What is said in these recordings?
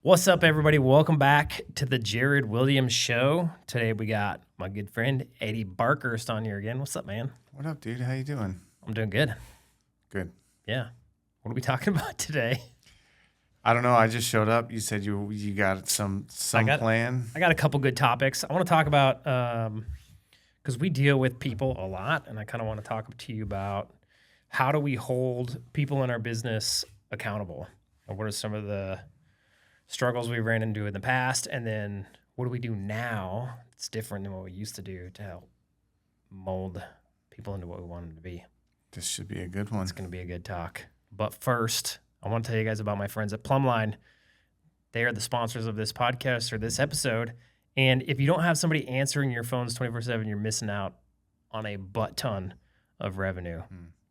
What's up, everybody? Welcome back to the Jared Williams Show. Today we got my good friend Eddie Barkhurst on here again. What's up, man? What up, dude? How you doing? I'm doing good. Good. Yeah. What are we talking about today? I don't know. I just showed up. You said you got some plan. I got a couple good topics. I want to talk about because we deal with people a lot, and I kind of want to talk to you about how do we hold people in our business accountable, and what are some of the struggles we ran into in the past, and then what do we do now? It's different than what we used to do to help mold people into what we want them to be. This should be a good one. It's going to be a good talk. But first, I want to tell you guys about my friends at PlumbLine. They are the sponsors of this podcast or this episode. And if you don't have somebody answering your phones 24/7, you're missing out on a butt ton of revenue.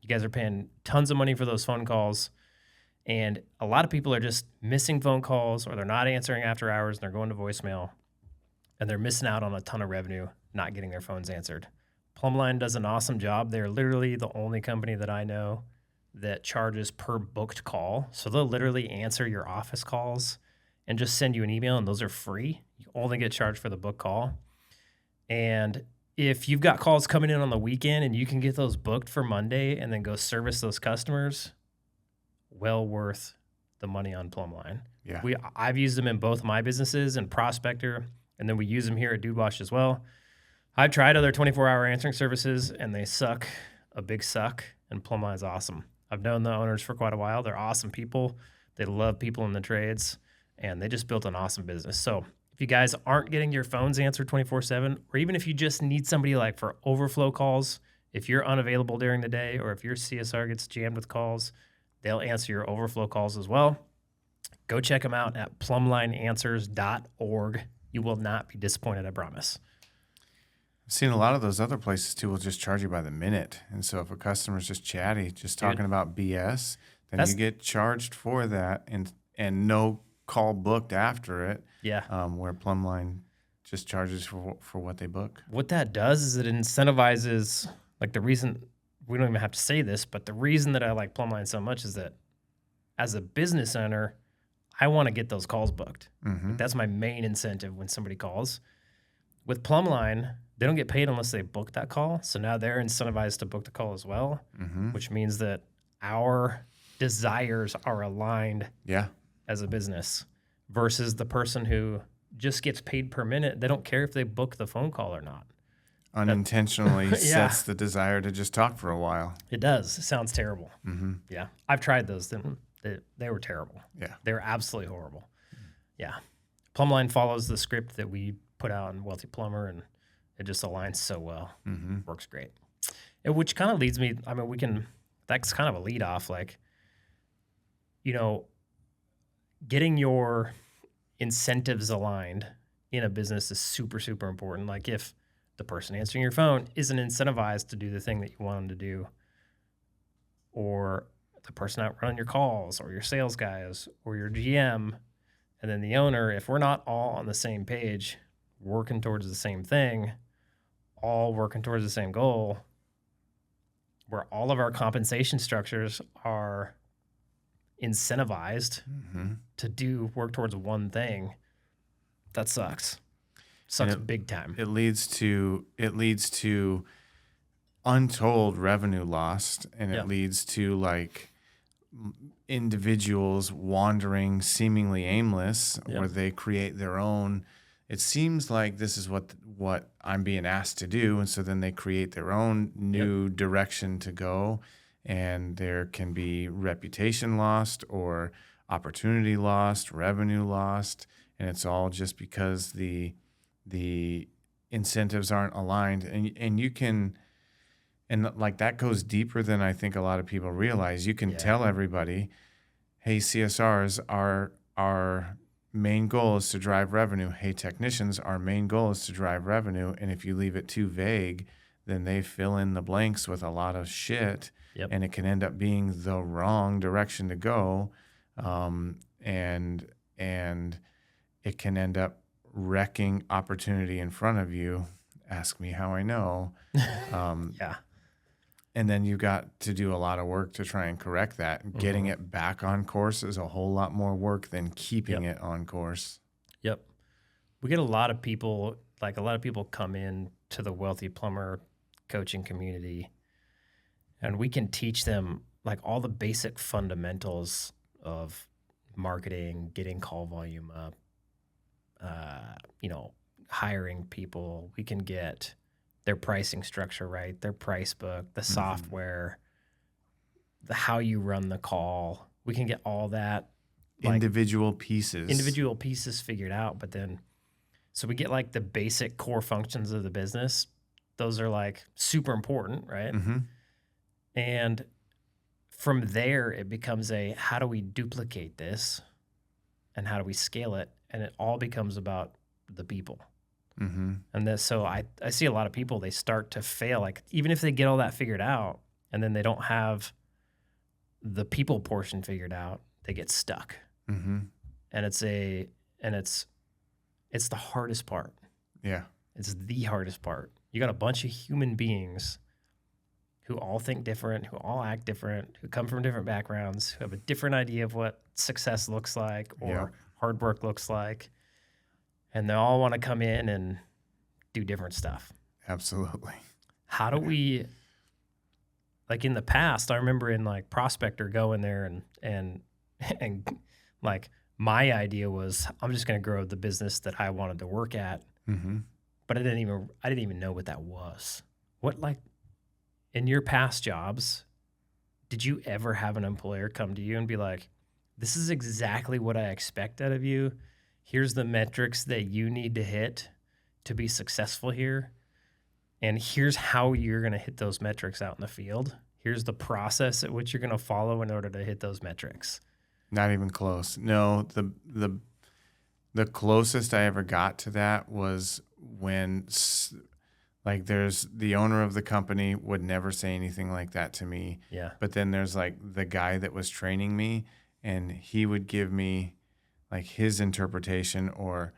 You guys are paying tons of money for those phone calls. And a lot of people are just missing phone calls, or they're not answering after hours and they're going to voicemail, and they're missing out on a ton of revenue not getting their phones answered. PlumbLine does an awesome job. They're literally the only company that I know that charges per booked call. So they'll literally answer your office calls and just send you an email, and those are free. You only get charged for the book call. And if you've got calls coming in on the weekend and you can get those booked for Monday and then go service those customers, well worth the money on PlumbLine. Yeah. I've used them in both my businesses and Prospector, and then we use them here at Dude Wash as well. I've tried other 24-hour answering services, and they suck, a big suck, and PlumbLine is awesome. I've known the owners for quite a while. They're awesome people. They love people in the trades, and they just built an awesome business. So if you guys aren't getting your phones answered 24/7, or even if you just need somebody like for overflow calls, if you're unavailable during the day, or if your CSR gets jammed with calls, they'll answer your overflow calls as well. Go check them out at plumblineanswers.org. You will not be disappointed, I promise. I've seen a lot of those other places too will just charge you by the minute. And so if a customer's just chatty, just talking about BS, then you get charged for that and no call booked after it. Yeah. Where PlumbLine just charges for what they book. What that does is it incentivizes, like the reason, we don't even have to say this, but the reason that I like PlumbLine so much is that as a business owner, I want to get those calls booked. Mm-hmm. That's my main incentive when somebody calls. With PlumbLine, they don't get paid unless they book that call. So now they're incentivized to book the call as well, which means that our desires are aligned as a business versus the person who just gets paid per minute. They don't care if they book the phone call or not. Unintentionally sets the desire to just talk for a while. It does. It sounds terrible. Mm-hmm. Yeah. I've tried those. They were terrible. Yeah. They were absolutely horrible. Yeah. PlumbLine follows the script that we put out in Wealthy Plumber, and it just aligns so well. Works great. Which kind of leads me, I mean, that's kind of a lead off, like, getting your incentives aligned in a business is super, super important. Like if the person answering your phone isn't incentivized to do the thing that you want them to do, or the person out running your calls, or your sales guys, or your GM, and then the owner, if we're not all on the same page, working towards the same thing, all working towards the same goal, where all of our compensation structures are incentivized to work towards one thing, that sucks. Sucks big time. It leads to untold revenue lost, and it leads to like individuals wandering seemingly aimless, or they create their own. It seems like this is what I'm being asked to do, and so then they create their own new direction to go, and there can be reputation lost or opportunity lost, revenue lost, and it's all just because the incentives aren't aligned, and you can, and like that goes deeper than I think a lot of people realize. You can tell everybody, hey, CSRs, our main goal is to drive revenue. Hey, technicians, our main goal is to drive revenue. And if you leave it too vague, then they fill in the blanks with a lot of shit, and it can end up being the wrong direction to go, and it can end up wrecking opportunity in front of you. Ask me how I know. And then you got to do a lot of work to try and correct that. And getting it back on course is a whole lot more work than keeping it on course. Yep. We get a lot of people come in to the Wealthy Plumber coaching community, and we can teach them like all the basic fundamentals of marketing, getting call volume up, hiring people. We can get their pricing structure right, their price book, the software, how you run the call. We can get all that Individual pieces figured out. But then, so we get like the basic core functions of the business. Those are like super important, right? And from there, it becomes how do we duplicate this and how do we scale it? And it all becomes about the people. And so I see a lot of people, they start to fail. Like even if they get all that figured out and then they don't have the people portion figured out, they get stuck. And it's the hardest part. Yeah. It's the hardest part. You got a bunch of human beings who all think different, who all act different, who come from different backgrounds, who have a different idea of what success looks like or hard work looks like. And they all want to come in and do different stuff. Absolutely. How do we, like in the past, I remember in like Prospector going there and like my idea was I'm just going to grow the business that I wanted to work at. But I didn't even know what that was. What, like in your past jobs, did you ever have an employer come to you and be like, this is exactly what I expect out of you. Here's the metrics that you need to hit to be successful here. And here's how you're going to hit those metrics out in the field. Here's the process at which you're going to follow in order to hit those metrics. Not even close. No, the closest I ever got to that was when like there's the owner of the company would never say anything like that to me. Yeah. But then there's like the guy that was training me and he would give me like his interpretation, or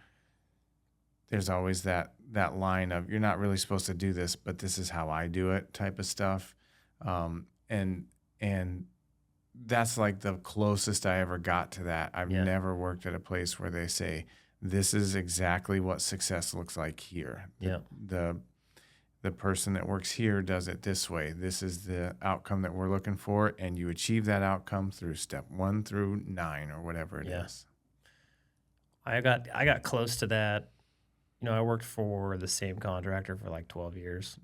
there's always that line of you're not really supposed to do this, but this is how I do it type of stuff. And that's like the closest I ever got to that. I've never worked at a place where they say, this is exactly what success looks like here. Yeah. The person that works here does it this way. This is the outcome that we're looking for. And you achieve that outcome through step 1 through 9 or whatever it is. I got close to that. I worked for the same contractor for like 12 years.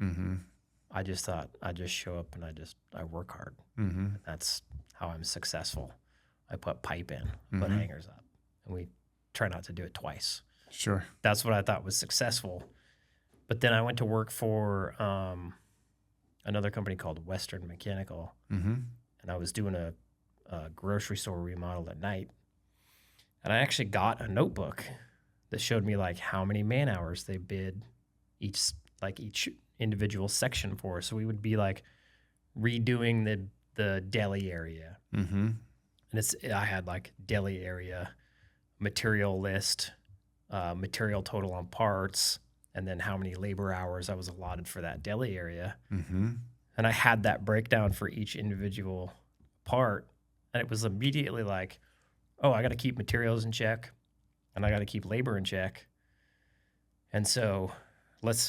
I just thought I'd just show up and I work hard. That's how I'm successful. I put pipe in, put hangers up, and we try not to do it twice. Sure. That's what I thought was successful. But then I went to work for another company called Western Mechanical, and I was doing a grocery store remodel at night. And I actually got a notebook that showed me like how many man hours they bid each individual section for. So we would be like redoing the deli area. And I had like deli area, material list, material total on parts, and then how many labor hours I was allotted for that deli area. And I had that breakdown for each individual part. And it was immediately like, oh, I got to keep materials in check and I got to keep labor in check. And so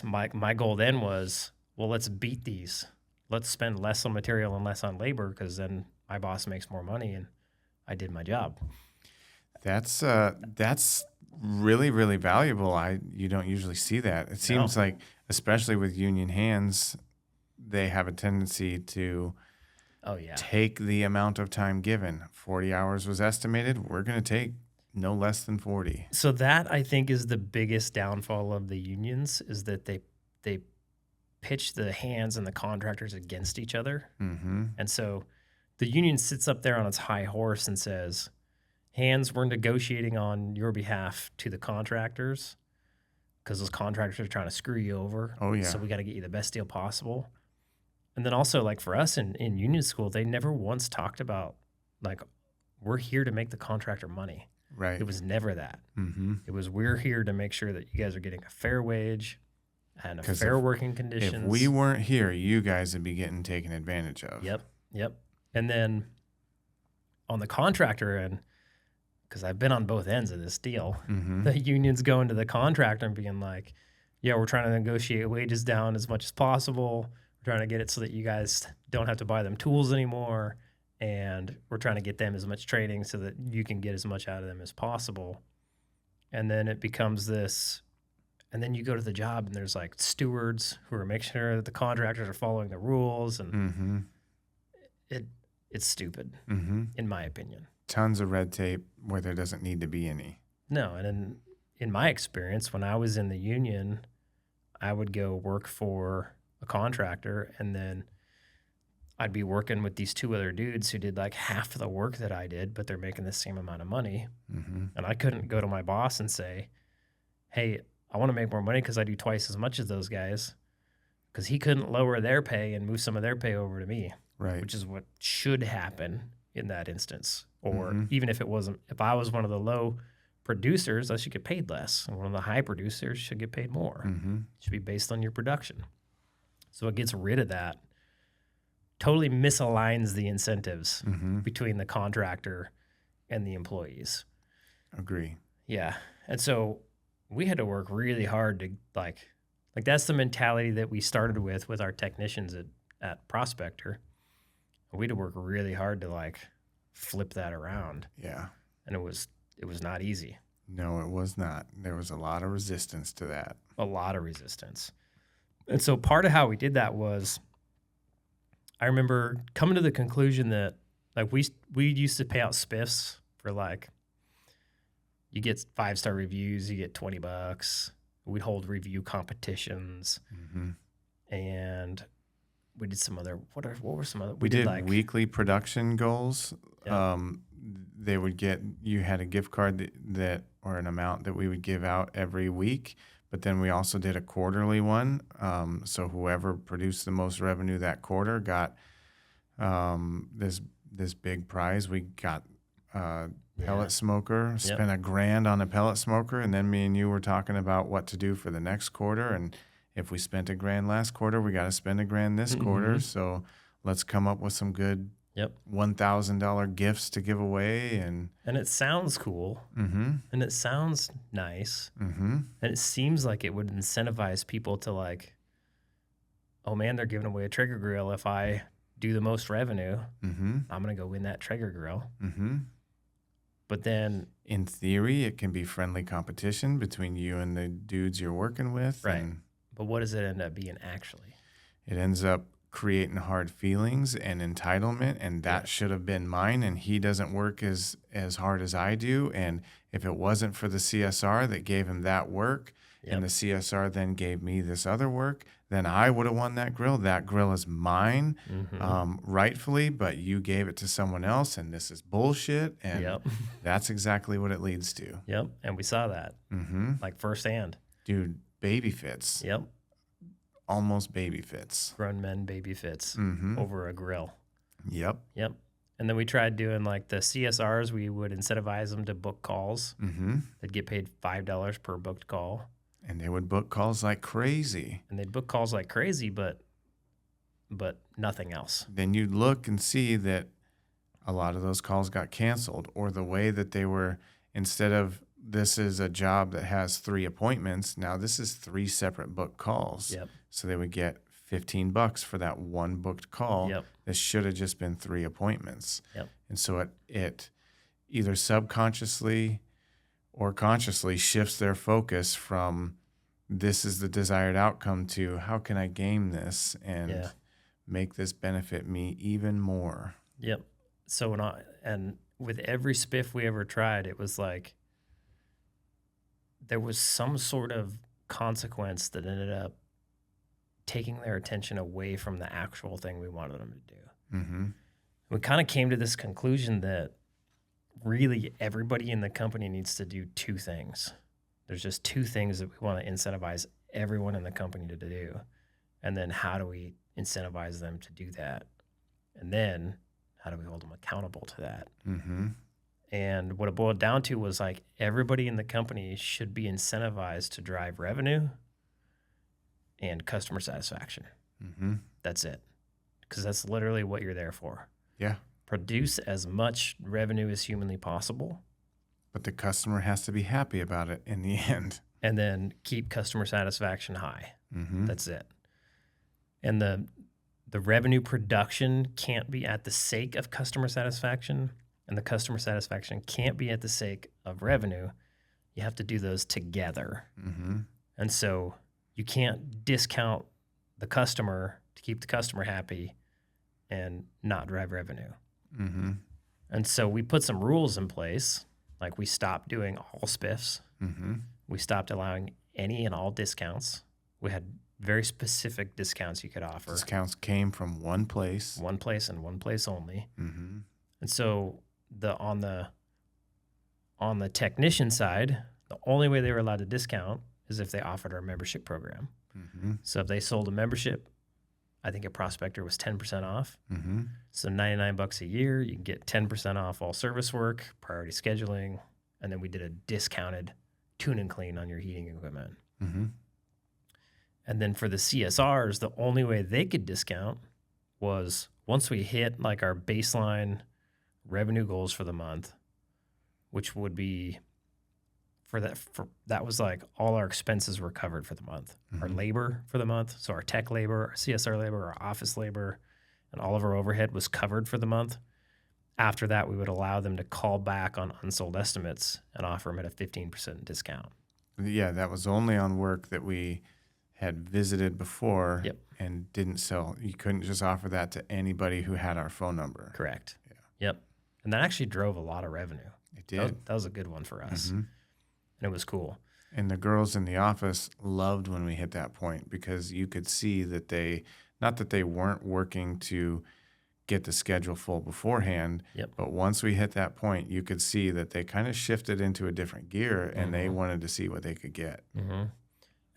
my goal then was, well, let's beat these. Let's spend less on material and less on labor, because then my boss makes more money and I did my job. That's really, really valuable. You don't usually see that. It seems like, especially with union hands, they have a tendency to take the amount of time given. 40 hours was estimated. We're going to take no less than 40. So that, I think, is the biggest downfall of the unions, is that they pitch the hands and the contractors against each other. And so the union sits up there on its high horse and says, hands, we're negotiating on your behalf to the contractors because those contractors are trying to screw you over. Oh, yeah. So we got to get you the best deal possible. And then also, like for us in union school, they never once talked about, like, we're here to make the contractor money. Right. It was never that. It was, we're here to make sure that you guys are getting a fair wage and a 'Cause fair if- working If conditions. we weren't here, you guys would be getting taken advantage of. Yep. And then on the contractor end, because I've been on both ends of this deal, Mm-hmm. the unions going to the contractor and being like, yeah, we're trying to negotiate wages down as much as possible. We're trying to get it so that you guys don't have to buy them tools anymore. And we're trying to get them as much training so that you can get as much out of them as possible. And then it becomes this, and then you go to the job and there's like stewards who are making sure that the contractors are following the rules, and Mm-hmm. it's stupid, Mm-hmm. in my opinion. Tons of red tape where there doesn't need to be any. No, and in my experience, when I was in the union, I would go work for a contractor, and then I'd be working with these two other dudes who did like half of the work that I did, but they're making the same amount of money. Mm-hmm. And I couldn't go to my boss and say, hey, I want to make more money because I do twice as much as those guys, because he couldn't lower their pay and move some of their pay over to me, Right. which is what should happen in that instance. Or Mhm. even if it wasn't, if I was one of the low producers, I should get paid less. And one of the high producers should get paid more. Mm-hmm. It should be based on your production. So it gets rid of that. Totally misaligns the incentives Mm-hmm. between the contractor and the employees. Agree. Yeah. And so we had to work really hard to like that's the mentality that we started with our technicians at Prospector. We had to work really hard to like flip that around. Yeah. And it was not easy. No, it was not. There was a lot of resistance to that. A lot of resistance. And so part of how we did that was, I remember coming to the conclusion that like we used to pay out spiffs for like, you get 5-star reviews, you get $20. We'd hold review competitions, Mm-hmm. and we did some other, what were some other? We did like weekly production goals. Yeah. They would get, you had a gift card that or an amount that we would give out every week, but then we also did a quarterly one. So whoever produced the most revenue that quarter got this big prize. We got pellet smoker, spent $1,000 on a pellet smoker, and then me and you were talking about what to do for the next quarter. And if we spent $1,000 last quarter, we got to spend $1,000 this quarter. So let's come up with some good $1,000 gifts to give away. And it sounds cool, and it sounds nice, and it seems like it would incentivize people to like, oh man, they're giving away a Traeger grill. If I do the most revenue, I'm gonna go win that Traeger grill. But then, in theory, it can be friendly competition between you and the dudes you're working with. Right. And but what does it end up being actually? it ends up creating hard feelings and entitlement, and that should have been mine, and he doesn't work as hard as I do. And if it wasn't for the CSR that gave him that work, and the CSR then gave me this other work, then I would have won that grill. That grill is mine, rightfully, but you gave it to someone else, and this is bullshit. And that's exactly what it leads to. And we saw that like firsthand. Dude, baby fits. Almost baby fits. Grown men baby fits over a grill. Yep. And then we tried doing like the CSRs. We would incentivize them to book calls. They'd get paid $5 per booked call. And they would book calls like crazy. And they'd book calls like crazy, but nothing else. Then you'd look and see that a lot of those calls got canceled, or the way that they were, instead of this is a job that has 3 appointments, now this is 3 separate booked calls. So they would get $15 for that one booked call. This should have just been 3 appointments. And so it either subconsciously or consciously shifts their focus from this is the desired outcome to how can I game this and make this benefit me even more. So and with every spiff we ever tried, it was like there was some sort of consequence that ended up taking their attention away from the actual thing we wanted them to do. We kind of came to this conclusion that really everybody in the company needs to do 2 things. There's just 2 things that we want to incentivize everyone in the company to do. And then how do we incentivize them to do that? And then how do we hold them accountable to that? And what it boiled down to was like, everybody in the company should be incentivized to drive revenue and customer satisfaction. Mm-hmm. That's it. Because that's literally what you're there for. Yeah. Produce as much revenue as humanly possible. But the customer has to be happy about it in the end. And then keep customer satisfaction high. Mm-hmm. That's it. And the revenue production can't be at the sake of customer satisfaction, and the customer satisfaction can't be at the sake of revenue. You have to do those together. Mm-hmm. And so you can't discount the customer to keep the customer happy and not drive revenue. Mm-hmm. And so we put some rules in place, like we stopped doing all spiffs. Mm-hmm. We stopped allowing any and all discounts. We had very specific discounts you could offer. Discounts came from one place. One place and one place only. Mm-hmm. And so on the technician side, the only way they were allowed to discount is if they offered our membership program. Mm-hmm. So if they sold a membership, I think a prospector was 10% off. Mm-hmm. So $99 a year, you can get 10% off all service work, priority scheduling, and then we did a discounted tune and clean on your heating equipment. Mm-hmm. And then for the CSRs, the only way they could discount was once we hit like our baseline revenue goals for the month, which would be that was like all our expenses were covered for the month. Mm-hmm. Our labor for the month, so our tech labor, our CSR labor, our office labor, and all of our overhead was covered for the month. After that, we would allow them to call back on unsold estimates and offer them at a 15% discount. Yeah, that was only on work that we had visited before. Yep. And didn't sell. You couldn't just offer that to anybody who had our phone number. Correct. Yeah. Yep. And that actually drove a lot of revenue. It did. That was a good one for us. Mm-hmm. And it was cool. And the girls in the office loved when we hit that point because you could see that not that they weren't working to get the schedule full beforehand, Yep. but once we hit that point, you could see that they kind of shifted into a different gear and they wanted to see what they could get. Mm-hmm.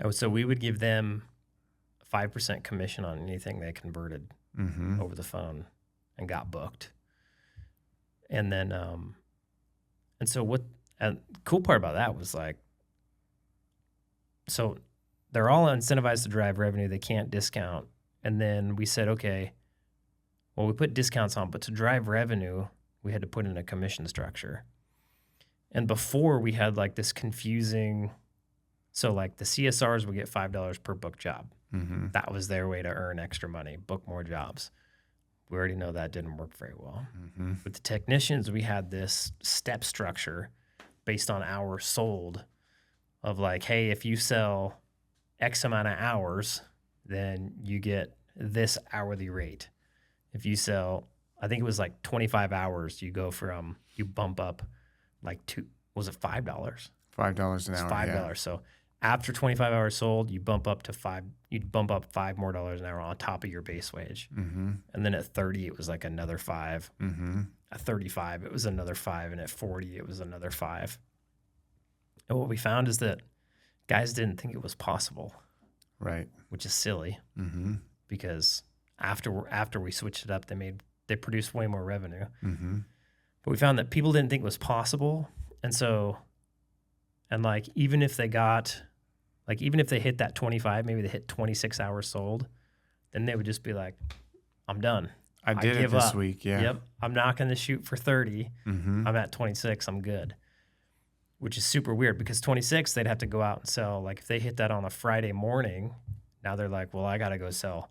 Oh, so we would give them 5% commission on anything they converted Mm-hmm. over the phone and got booked. And then, and so the cool part about that was like, so they're all incentivized to drive revenue. They can't discount. And then we said, okay, well, we put discounts on, but to drive revenue, we had to put in a commission structure. And before we had like this confusing, so like the CSRs would get $5 per book job. Mm-hmm. That was their way to earn extra money, book more jobs. We already know that didn't work very well. Mm-hmm. With the technicians, we had this step structure based on hours sold of like, hey, if you sell X amount of hours, then you get this hourly rate. If you sell, I think it was like 25 hours, you bump up like was it $5? $5 an It's hour. $5. Yeah. So after 25 hours sold, you bump up $5 more an hour on top of your base wage. Mm-hmm. And then at 30, it was like another $5. Mm-hmm. At 35, it was another $5. And at 40, it was another $5. And what we found is that guys didn't think it was possible, Right. which is silly Mm-hmm. because after we switched it up, they produced way more revenue. Mm-hmm. But we found that people didn't think it was possible. And so, and like, even if they hit that 25, maybe they hit 26 hours sold, then they would just be like, I'm done. I did it give this up. week. Yeah. Yep. I'm not going to shoot for 30. Mm-hmm. I'm at 26. I'm good. Which is super weird because 26, they'd have to go out and sell. Like if they hit that on a Friday morning, now they're like, well, I got to go sell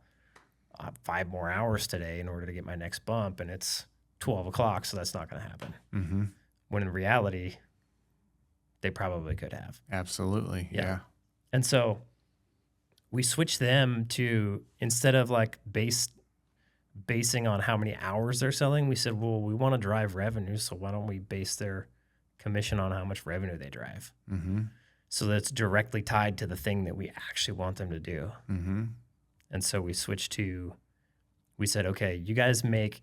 5 more hours today in order to get my next bump. And it's 12 o'clock, so that's not going to happen. Mm-hmm. When in reality, they probably could have. Absolutely. Yeah. Yeah. And so we switched them to, instead of like basing on how many hours they're selling, we said, well, we want to drive revenue, so why don't we base their commission on how much revenue they drive? Mm-hmm. So that's directly tied to the thing that we actually want them to do. Mm-hmm. And so we said, okay, you guys make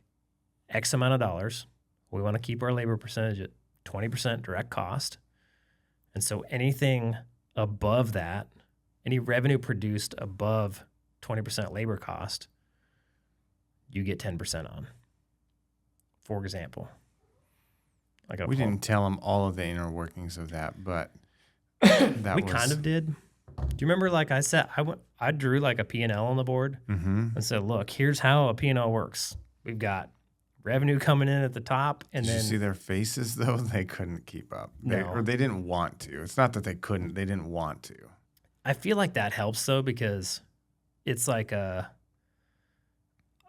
X amount of dollars. We want to keep our labor percentage at 20% direct cost. And so anything above that, any revenue produced above 20% labor cost, you get 10% on. For example. We didn't tell them all of the inner workings of that, but we kind of did. Do you remember, like I said, I drew like a P&L on the board and said, look, here's how a P&L works. We've got revenue coming in at the top, and Did then you see their faces though? They couldn't keep up. Or they didn't want to. It's not that they couldn't. They didn't want to. I feel like that helps though, because it's like I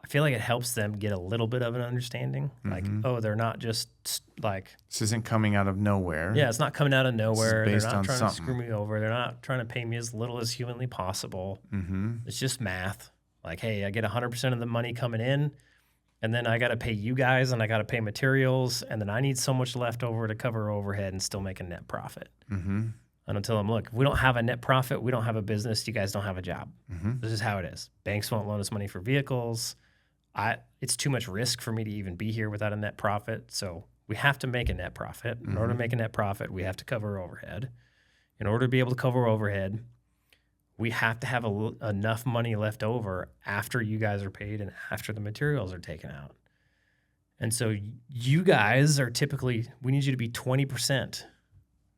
feel like it helps them get a little bit of an understanding. Like, oh, they're not just like, this isn't coming out of nowhere. Yeah, it's not coming out of nowhere. They're not trying to screw me over. They're not trying to pay me as little as humanly possible. It's just math. Like, hey, I get 100% of the money coming in, and then I got to pay you guys, and I got to pay materials, and then I need so much left over to cover overhead and still make a net profit. And I'll tell them, look, if we don't have a net profit, we don't have a business. You guys don't have a job. This is how it is. Banks won't loan us money for vehicles. It's too much risk for me to even be here without a net profit. So we have to make a net profit. In order to make a net profit, we have to cover overhead. In order to be able to cover overhead, we have to have enough money left over after you guys are paid and after the materials are taken out. And so you guys are typically, we need you to be 20%.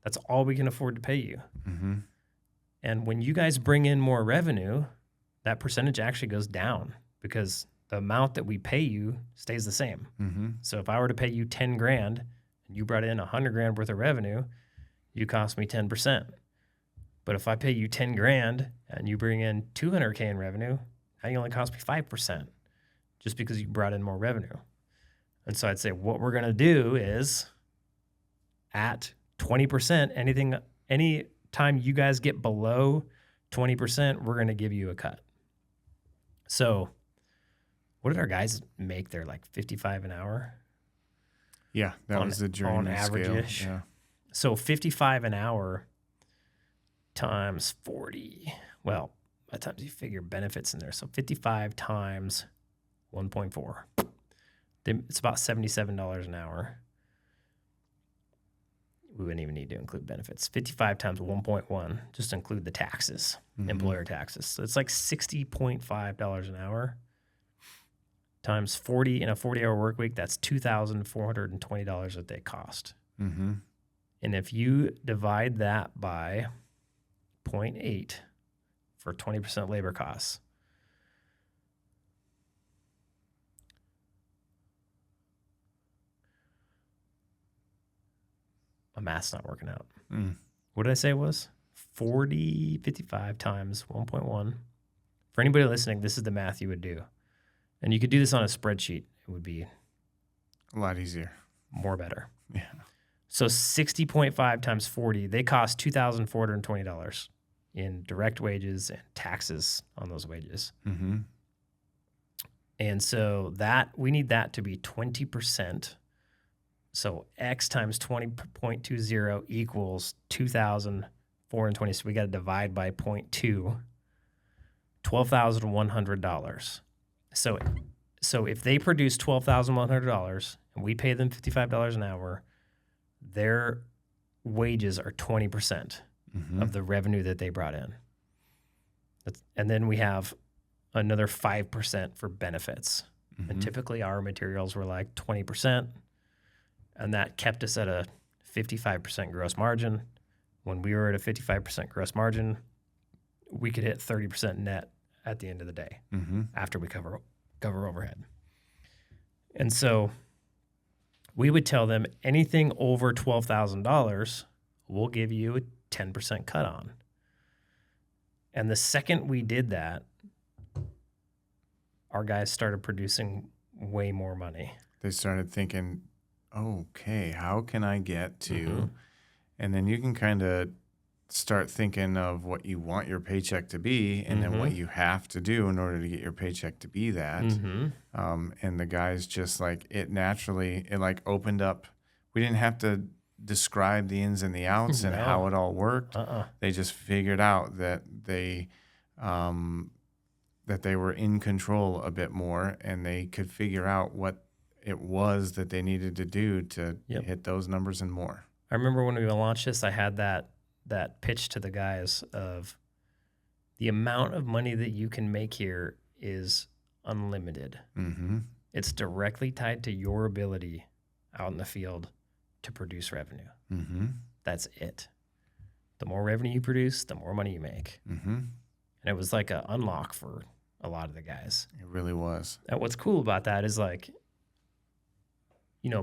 That's all we can afford to pay you. And when you guys bring in more revenue, that percentage actually goes down because the amount that we pay you stays the same. So if I were to pay you 10 grand and you brought in 100 grand worth of revenue, you cost me 10%. But if I pay you 10 grand and you bring in 200K in revenue, now you only cost me 5% just because you brought in more revenue. And so I'd say what we're going to do is at 20%, any time you guys get below 20%, we're going to give you a cut. So what did our guys make there? Like 55 an hour? Yeah, that was the journey average-ish. Yeah. So 55 an hour times 40. Well, by the time you figure benefits in there. So 55 times 1.4. It's about $77 an hour. We wouldn't even need to include benefits. 55 times 1.1, just include the taxes, employer taxes. So it's like $60.5 an hour. Times 40 in a 40-hour work week, that's $2,420 that they cost. And if you divide that by 0.8 for 20% labor costs, my math's not working out. What did I say it was? 55 times 1.1. For anybody listening, this is the math you would do. And you could do this on a spreadsheet. It would be a lot easier. More better. Yeah. So 60.5 times 40, they cost $2,420 in direct wages and taxes on those wages. And so we need that to be 20%. So X times 20.20 equals 2,420. So we got to divide by 0.2, $12,100. So if they produce $12,100 and we pay them $55 an hour, their wages are 20% of the revenue that they brought in. And then we have another 5% for benefits. And typically our materials were like 20%, and that kept us at a 55% gross margin. When we were at a 55% gross margin, we could hit 30% net at the end of the day after we cover overhead. And so we would tell them anything over $12,000, we'll give you a 10% cut on. And the second we did that, our guys started producing way more money. They started thinking, okay, how can I get to, and then you can kind of start thinking of what you want your paycheck to be and then what you have to do in order to get your paycheck to be that. And the guys just like it like opened up. We didn't have to describe the ins and the outs and how it all worked. They just figured out that they were in control a bit more, and they could figure out what it was that they needed to do to hit those numbers and more. I remember when we launched this, I had that pitch to the guys of the amount of money that you can make here is unlimited. It's directly tied to your ability out in the field to produce revenue. That's it. The more revenue you produce, the more money you make. Mm-hmm. And it was like an unlock for a lot of the guys. It really was. And what's cool about that is like,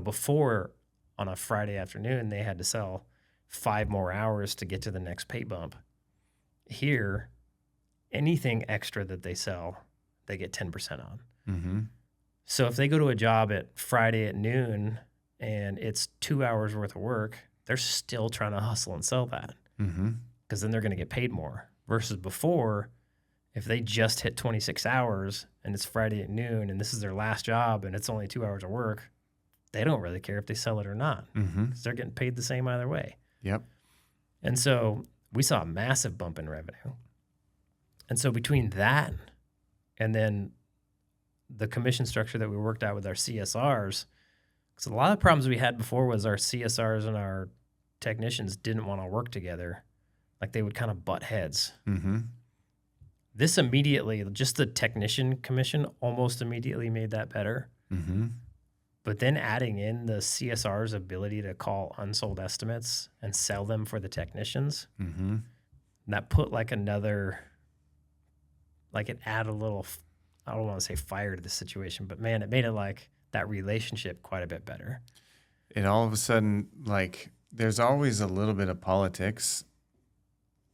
before on a Friday afternoon, they had to sell 5 more hours to get to the next pay bump. Here, anything extra that they sell, they get 10% on. Mm-hmm. So if they go to a job at Friday at noon and it's 2 hours worth of work, they're still trying to hustle and sell that Mm-hmm. because then they're going to get paid more. Versus before, if they just hit 26 hours and it's Friday at noon and this is their last job and it's only 2 hours of work, they don't really care if they sell it or not Mm-hmm. because they're getting paid the same either way. Yep. And so we saw a massive bump in revenue. And so between that and then the commission structure that we worked out with our CSRs, because a lot of the problems we had before was our CSRs and our technicians didn't want to work together. Like they would kind of butt heads. Mm-hmm. This immediately, just the technician commission almost immediately made that better. Mm-hmm. But then adding in the CSR's ability to call unsold estimates and sell them for the technicians, Mm-hmm. that put like another, like it added a little, I don't want to say fire to the situation, but man, it made it like that relationship quite a bit better. It all of a sudden, like, there's always a little bit of politics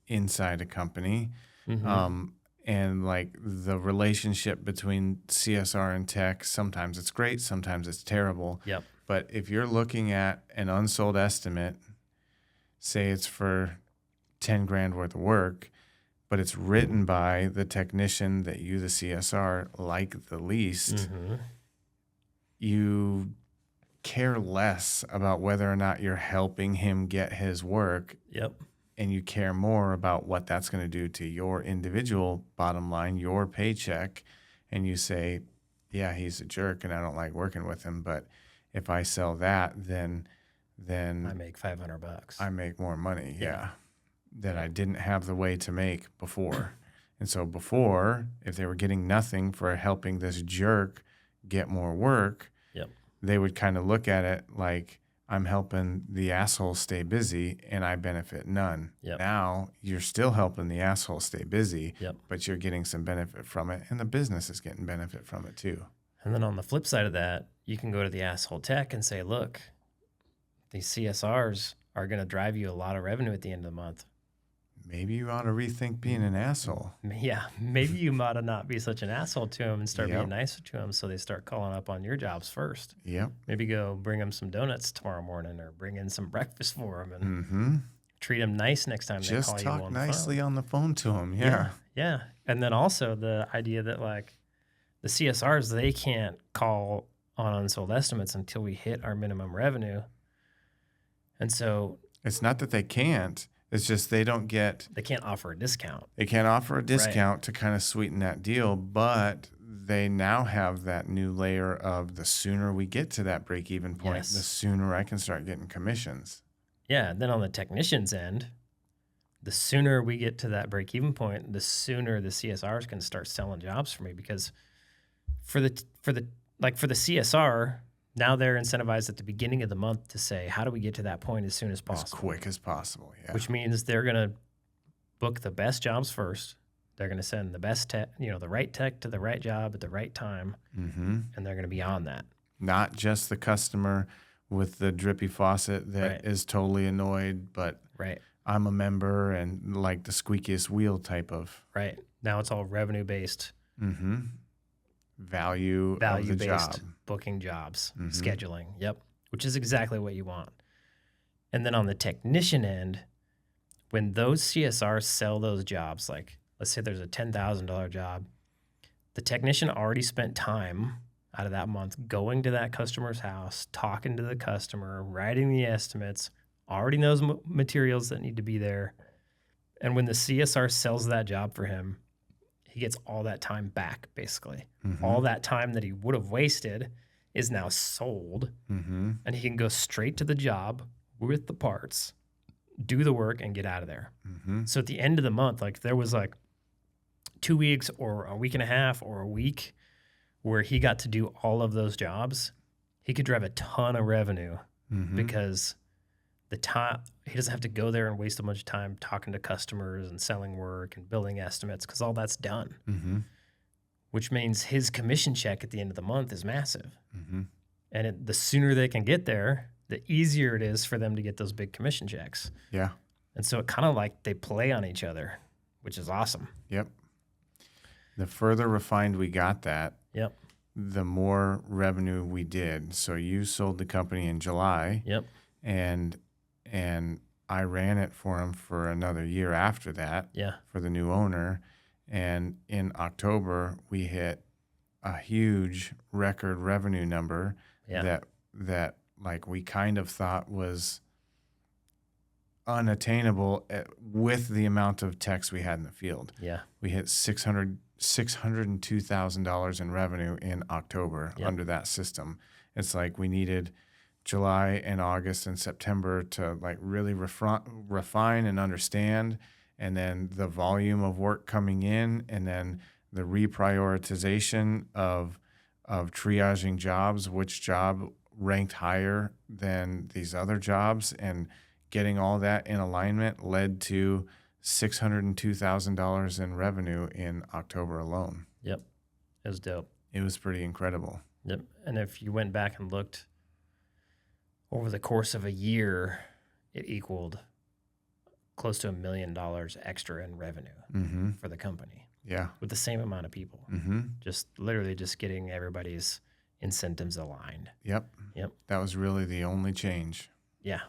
inside a company. Mm-hmm. And like the relationship between CSR and tech, sometimes it's great, sometimes it's terrible. Yep. But if you're looking at an unsold estimate, say it's for 10 grand worth of work, but it's written by the technician that you, the CSR, like the least, Mm-hmm. you care less about whether or not you're helping him get his work, Yep. and you care more about what that's going to do to your individual bottom line, your paycheck. And you say, yeah, he's a jerk and I don't like working with him, but if I sell that, then I make $500. I make more money. Yeah. That I didn't have the way to make before. And so before, if they were getting nothing for helping this jerk get more work, Yep. they would kind of look at it like, I'm helping the asshole stay busy and I benefit none. Yep. Now you're still helping the asshole stay busy, Yep. but you're getting some benefit from it, and the business is getting benefit from it too. And then on the flip side of that, you can go to the asshole tech and say, look, these CSRs are going to drive you a lot of revenue at the end of the month. Maybe you ought to rethink being an asshole. Yeah, maybe you ought to not be such an asshole to them and start Yep. being nicer to them so they start calling up on your jobs first. Yep. Maybe go bring them some donuts tomorrow morning or bring in some breakfast for them and Mm-hmm. treat them nice next time they Just call you talk on nicely the phone. on the phone to them. Yeah. Yeah. And then also the idea that like the CSRs, they can't call on unsold estimates until we hit our minimum revenue. And so It's not that they can't. It's just they don't get, they can't offer a discount. they can't offer a discount to kind of sweeten that deal, but they now have that new layer of the sooner we get to that break-even point, Yes. the sooner I can start getting commissions. Yeah. And then on the technician's end, the sooner we get to that break-even point, the sooner the CSRs can start selling jobs for me, because for the CSR, now they're incentivized at the beginning of the month to say, how do we get to that point as soon as As possible? quick as possible. Yeah. Which means they're going to book the best jobs first. They're going to send the best tech, the right tech to the right job at the right time, Mm-hmm. and they're going to be on that. Not just the customer with the drippy faucet that is totally annoyed, but Right. I'm a member and like the squeakiest wheel type of Right. Now it's all revenue-based, value of the value-based job. booking jobs, Mhm. scheduling. Yep. Which is exactly what you want. And then on the technician end, when those CSRs sell those jobs, like let's say there's a $10,000 job, the technician already spent time out of that month going to that customer's house, talking to the customer, writing the estimates, already knows materials that need to be there. And when the CSR sells that job for him, he gets all that time back, basically. Mhm. All that time that he would have wasted is now sold, Mm-hmm. and he can go straight to the job with the parts, do the work, and get out of there. Mm-hmm. So at the end of the month, like there was like 2 weeks or a week and a half or a week where he got to do all of those jobs. He could drive a ton of revenue Mm-hmm. because the time he doesn't have to go there and waste a bunch of time talking to customers and selling work and building estimates because all that's done. Mm-hmm. Which means his commission check at the end of the month is massive. Mm-hmm. And the sooner they can get there, the easier it is for them to get those big commission checks. Yeah. And so it kind of like they play on each other, which is awesome. Yep. The further refined we got that, Yep. the more revenue we did. So you sold the company in July. Yep. And I ran it for him for another year after that. Yeah. For the new owner. And in October, we hit a huge record revenue number that like we kind of thought was unattainable with the amount of techs we had in the field. Yeah. We hit $602,000 in revenue in October under that system. It's like we needed July and August and September to like really refine and understand, and then the volume of work coming in, and then the reprioritization of triaging jobs, which job ranked higher than these other jobs, and getting all that in alignment led to $602,000 in revenue in October alone. Yep. It was dope. It was pretty incredible. Yep. And if you went back and looked over the course of a year, it equaled close to $1 million extra in revenue for the company. Yeah. With the same amount of people. Mm-hmm. Just literally just getting everybody's incentives aligned. Yep. Yep. That was really the only change. Yeah.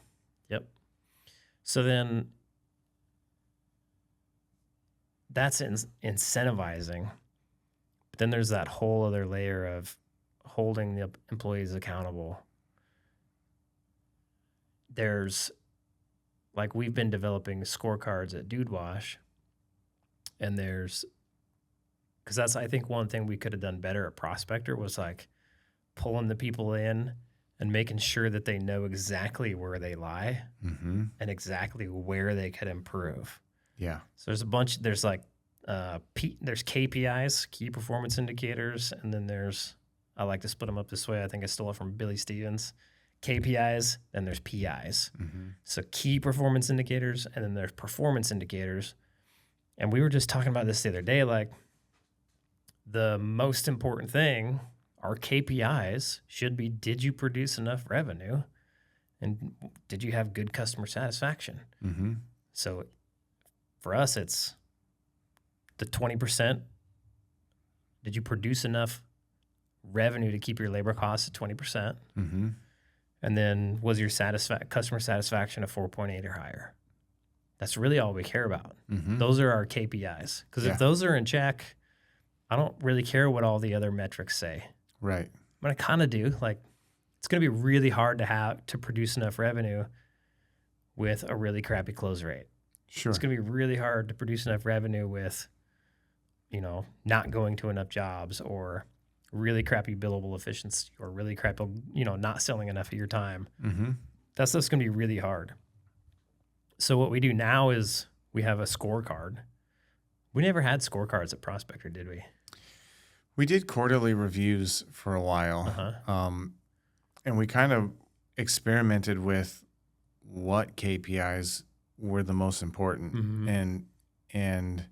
Yep. So then that's incentivizing. But then there's that whole other layer of holding the employees accountable. There's, like, we've been developing scorecards at Dude Wash, and there's, because that's, I think, one thing we could have done better at Prospector was like pulling the people in and making sure that they know exactly where they lie and exactly where they could improve. Yeah. So there's a bunch, there's like, there's KPIs, key performance indicators, and then there's, I like to split them up this way. I think I stole it from Billy Stevens. KPIs, then there's PIs. So key performance indicators, and then there's performance indicators. And we were just talking about this the other day, like the most important thing, our KPIs should be, did you produce enough revenue? And did you have good customer satisfaction? So for us, it's the 20%. Did you produce enough revenue to keep your labor costs at 20%? And then was your customer satisfaction a 4.8 or higher? That's really all we care about. Those are our KPIs. Because if those are in check, I don't really care what all the other metrics say. Right. But I kind of do. Like, it's going to be really hard to produce enough revenue with a really crappy close rate. Sure. It's going to be really hard to produce enough revenue with, not going to enough jobs, or really crappy billable efficiency, or really crappy, not selling enough of your time. That stuff's going to be really hard. So what we do now is we have a scorecard. We never had scorecards at Prospector, did we? We did quarterly reviews for a while. And we kind of experimented with what KPIs were the most important. And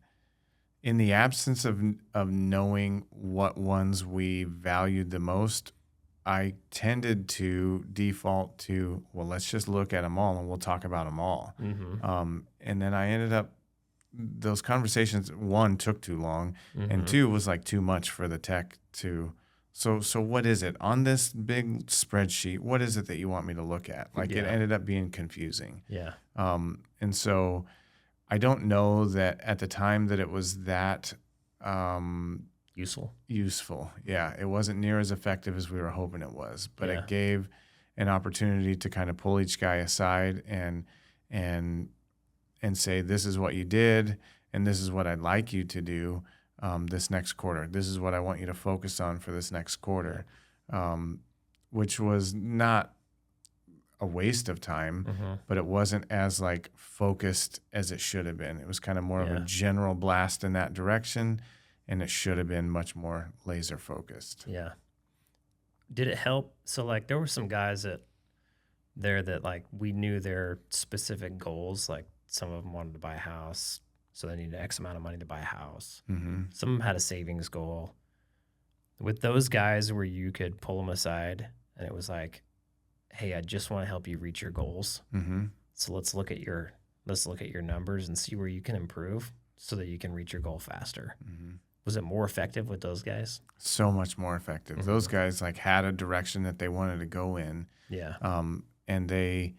in the absence of knowing what ones we valued the most, I tended to default to, well, let's just look at them all and we'll talk about them all. And then I ended up, those conversations, one, took too long, and two, was like too much for the tech to. So what is it on this big spreadsheet? What is it that you want me to look at? Like, it ended up being confusing. Yeah. And so I don't know that at the time that it was that useful. Yeah. It wasn't near as effective as we were hoping it was, but it gave an opportunity to kind of pull each guy aside and say, this is what you did, and this is what I'd like you to do this next quarter. This is what I want you to focus on for this next quarter, which was not a waste of time, but it wasn't as like focused as it should have been. It was kind of more of a general blast in that direction, and it should have been much more laser focused. Yeah. Did it help? So like there were some guys that there that like we knew their specific goals. Like some of them wanted to buy a house, so they needed X amount of money to buy a house. Mm-hmm. Some of them had a savings goal. With those guys where you could pull them aside and it was like, hey, I just want to help you reach your goals. Mm-hmm. So let's look at your numbers and see where you can improve so that you can reach your goal faster. Mm-hmm. Was it more effective with those guys? So much more effective. Mhm. Those guys like had a direction that they wanted to go in. Yeah. And they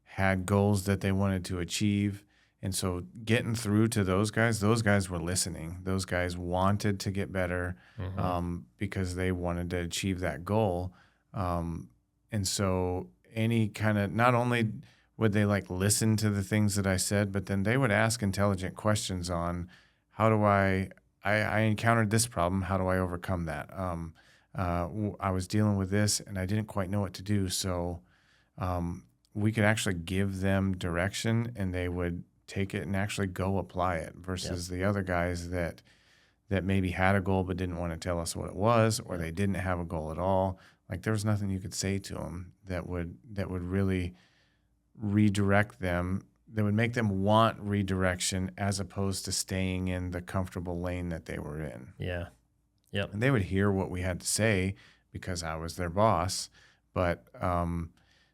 had goals that they wanted to achieve. And so getting through to those guys were listening. Those guys wanted to get better because they wanted to achieve that goal. And so any kind of, not only would they like listen to the things that I said, but then they would ask intelligent questions on how do I encountered this problem. How do I overcome that? I was dealing with this and I didn't quite know what to do. So we could actually give them direction and they would take it and actually go apply it versus the other guys that maybe had a goal but didn't want to tell us what it was, or they didn't have a goal at all. Like there was nothing you could say to them that would really redirect them, that would make them want redirection as opposed to staying in the comfortable lane that they were in. Yeah. Yep. And they would hear what we had to say because I was their boss, but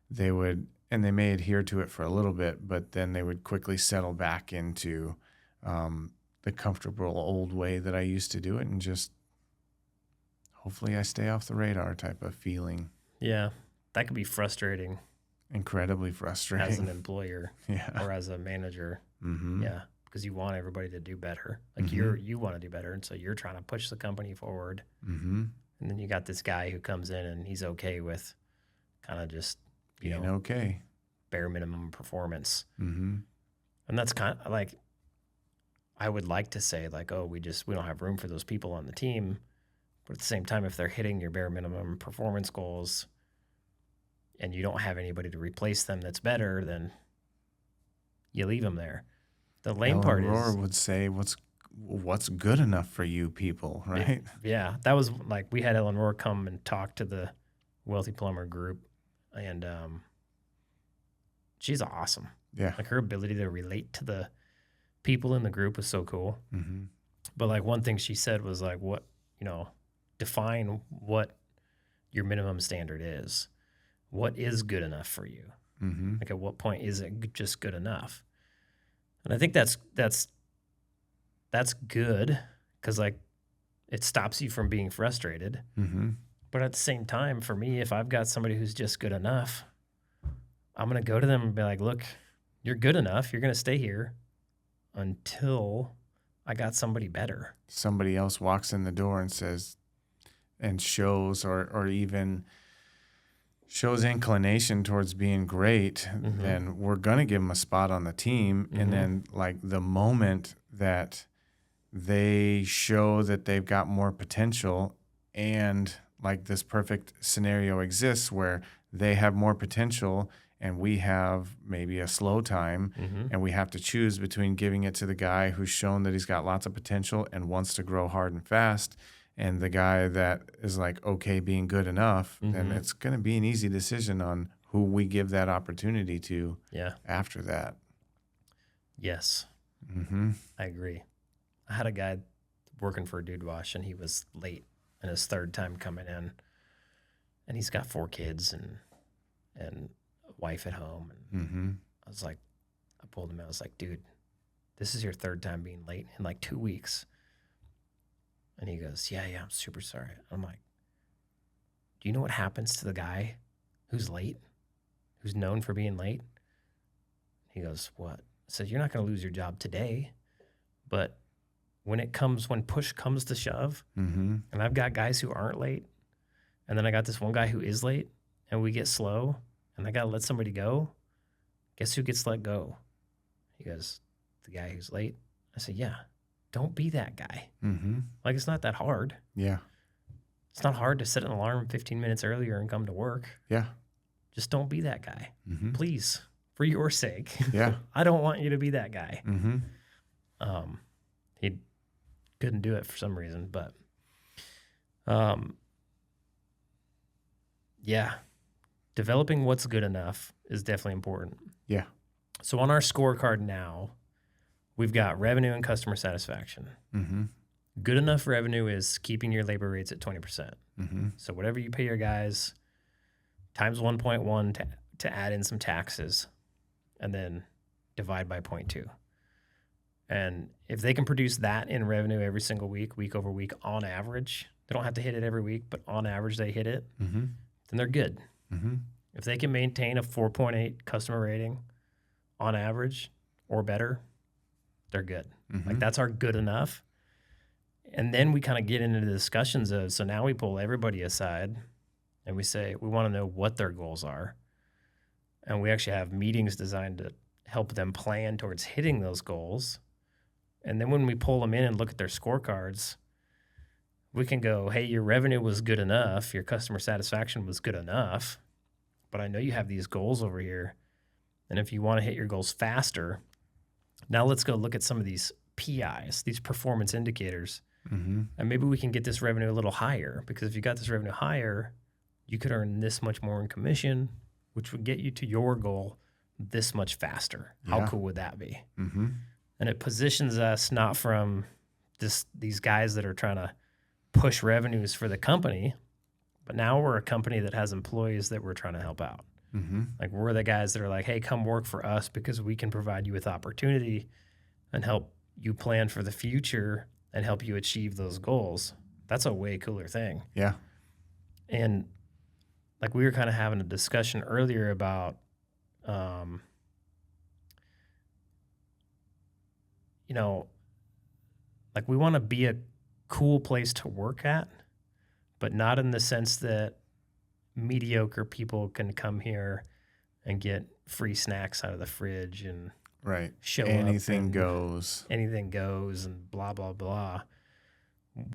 they would, and they may adhere to it for a little bit, but then they would quickly settle back into the comfortable old way that I used to do it, and just hopefully I stay off the radar type of feeling. Yeah. That could be frustrating. Incredibly frustrating. As an employer yeah. or as a manager. Mm-hmm. Yeah. Because you want everybody to do better. Like you want to do better. And so you're trying to push the company forward. Mm-hmm. And then you got this guy who comes in and he's okay with kind of just, being okay. Bare minimum performance. Mm-hmm. And that's kind of like, I would like to say like, oh, we don't have room for those people on the team. But at the same time, if they're hitting your bare minimum performance goals and you don't have anybody to replace them that's better, then you leave them there. The lame part is, Rohr would say, what's good enough for you people, right? Yeah, that was like, we had Ellen Rohr come and talk to the Wealthy Plumber group, and she's awesome. Yeah. Like her ability to relate to the people in the group was so cool. Mm-hmm. But like one thing she said was like, define what your minimum standard is. What is good enough for you? Mm-hmm. Like at what point is it just good enough? And I think that's good because like it stops you from being frustrated. Mm-hmm. But at the same time, for me, if I've got somebody who's just good enough, I'm going to go to them and be like, look, you're good enough. You're going to stay here until I got somebody better. Somebody else walks in the door and says, and shows or even shows inclination towards being great, then we're going to give them a spot on the team. And then like the moment that they show that they've got more potential, and like this perfect scenario exists where they have more potential and we have maybe a slow time, and we have to choose between giving it to the guy who's shown that he's got lots of potential and wants to grow hard and fast, and the guy that is like, okay, being good enough, then it's going to be an easy decision on who we give that opportunity to after that. Yes. Mm-hmm. I agree. I had a guy working for a dude wash, and he was late in his third time coming in, and he's got 4 kids and a wife at home. And I was like, I pulled him out. I was like, dude, this is your 3rd time being late in like 2 weeks. And he goes, yeah, I'm super sorry. I'm like, do you know what happens to the guy who's late, who's known for being late? He goes, what? I said, you're not going to lose your job today, but when push comes to shove, and I've got guys who aren't late, and then I got this one guy who is late, and we get slow, and I got to let somebody go, guess who gets let go? He goes, the guy who's late. I said, yeah. Don't be that guy. Like, it's not that hard. Yeah. It's not hard to set an alarm 15 minutes earlier and come to work. Yeah. Just don't be that guy. Please, for your sake. Yeah. I don't want you to be that guy. Mm-hmm. He couldn't do it for some reason, but yeah. Developing what's good enough is definitely important. Yeah. So on our scorecard now, we've got revenue and customer satisfaction. Mm-hmm. Good enough revenue is keeping your labor rates at 20%. Mm-hmm. So whatever you pay your guys times 1.1 to add in some taxes and then divide by 0.2. And if they can produce that in revenue every single week over week on average, they don't have to hit it every week, but on average they hit it, Mm-hmm. then they're good. Mm-hmm. If they can maintain a 4.8 customer rating on average or better, they're good. Mm-hmm. Like that's our good enough. And then we kind of get into the discussions of, so now we pull everybody aside and we say, we want to know what their goals are. And we actually have meetings designed to help them plan towards hitting those goals. And then when we pull them in and look at their scorecards, we can go, hey, your revenue was good enough. Your customer satisfaction was good enough. But I know you have these goals over here. And if you want to hit your goals faster, now let's go look at some of these PIs, these performance indicators. Mm-hmm. And maybe we can get this revenue a little higher, because if you got this revenue higher, you could earn this much more in commission, which would get you to your goal this much faster. Yeah. How cool would that be? Mm-hmm. And it positions us not from these guys that are trying to push revenues for the company, but now we're a company that has employees that we're trying to help out. Mm-hmm. Like we're the guys that are like, hey, come work for us because we can provide you with opportunity and help you plan for the future and help you achieve those goals. That's a way cooler thing. Yeah. And like we were kind of having a discussion earlier about, like we want to be a cool place to work at, but not in the sense that mediocre people can come here and get free snacks out of the fridge and Right. show Anything up and goes. anything goes and blah, blah, blah.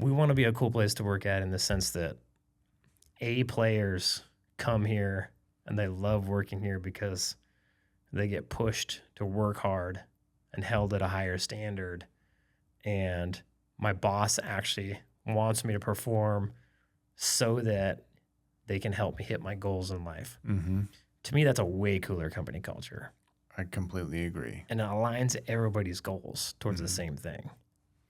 We want to be a cool place to work at in the sense that A players come here and they love working here because they get pushed to work hard and held at a higher standard. And my boss actually wants me to perform so that they can help me hit my goals in life. Mm-hmm. To me, that's a way cooler company culture. I completely agree. And it aligns everybody's goals towards the same thing.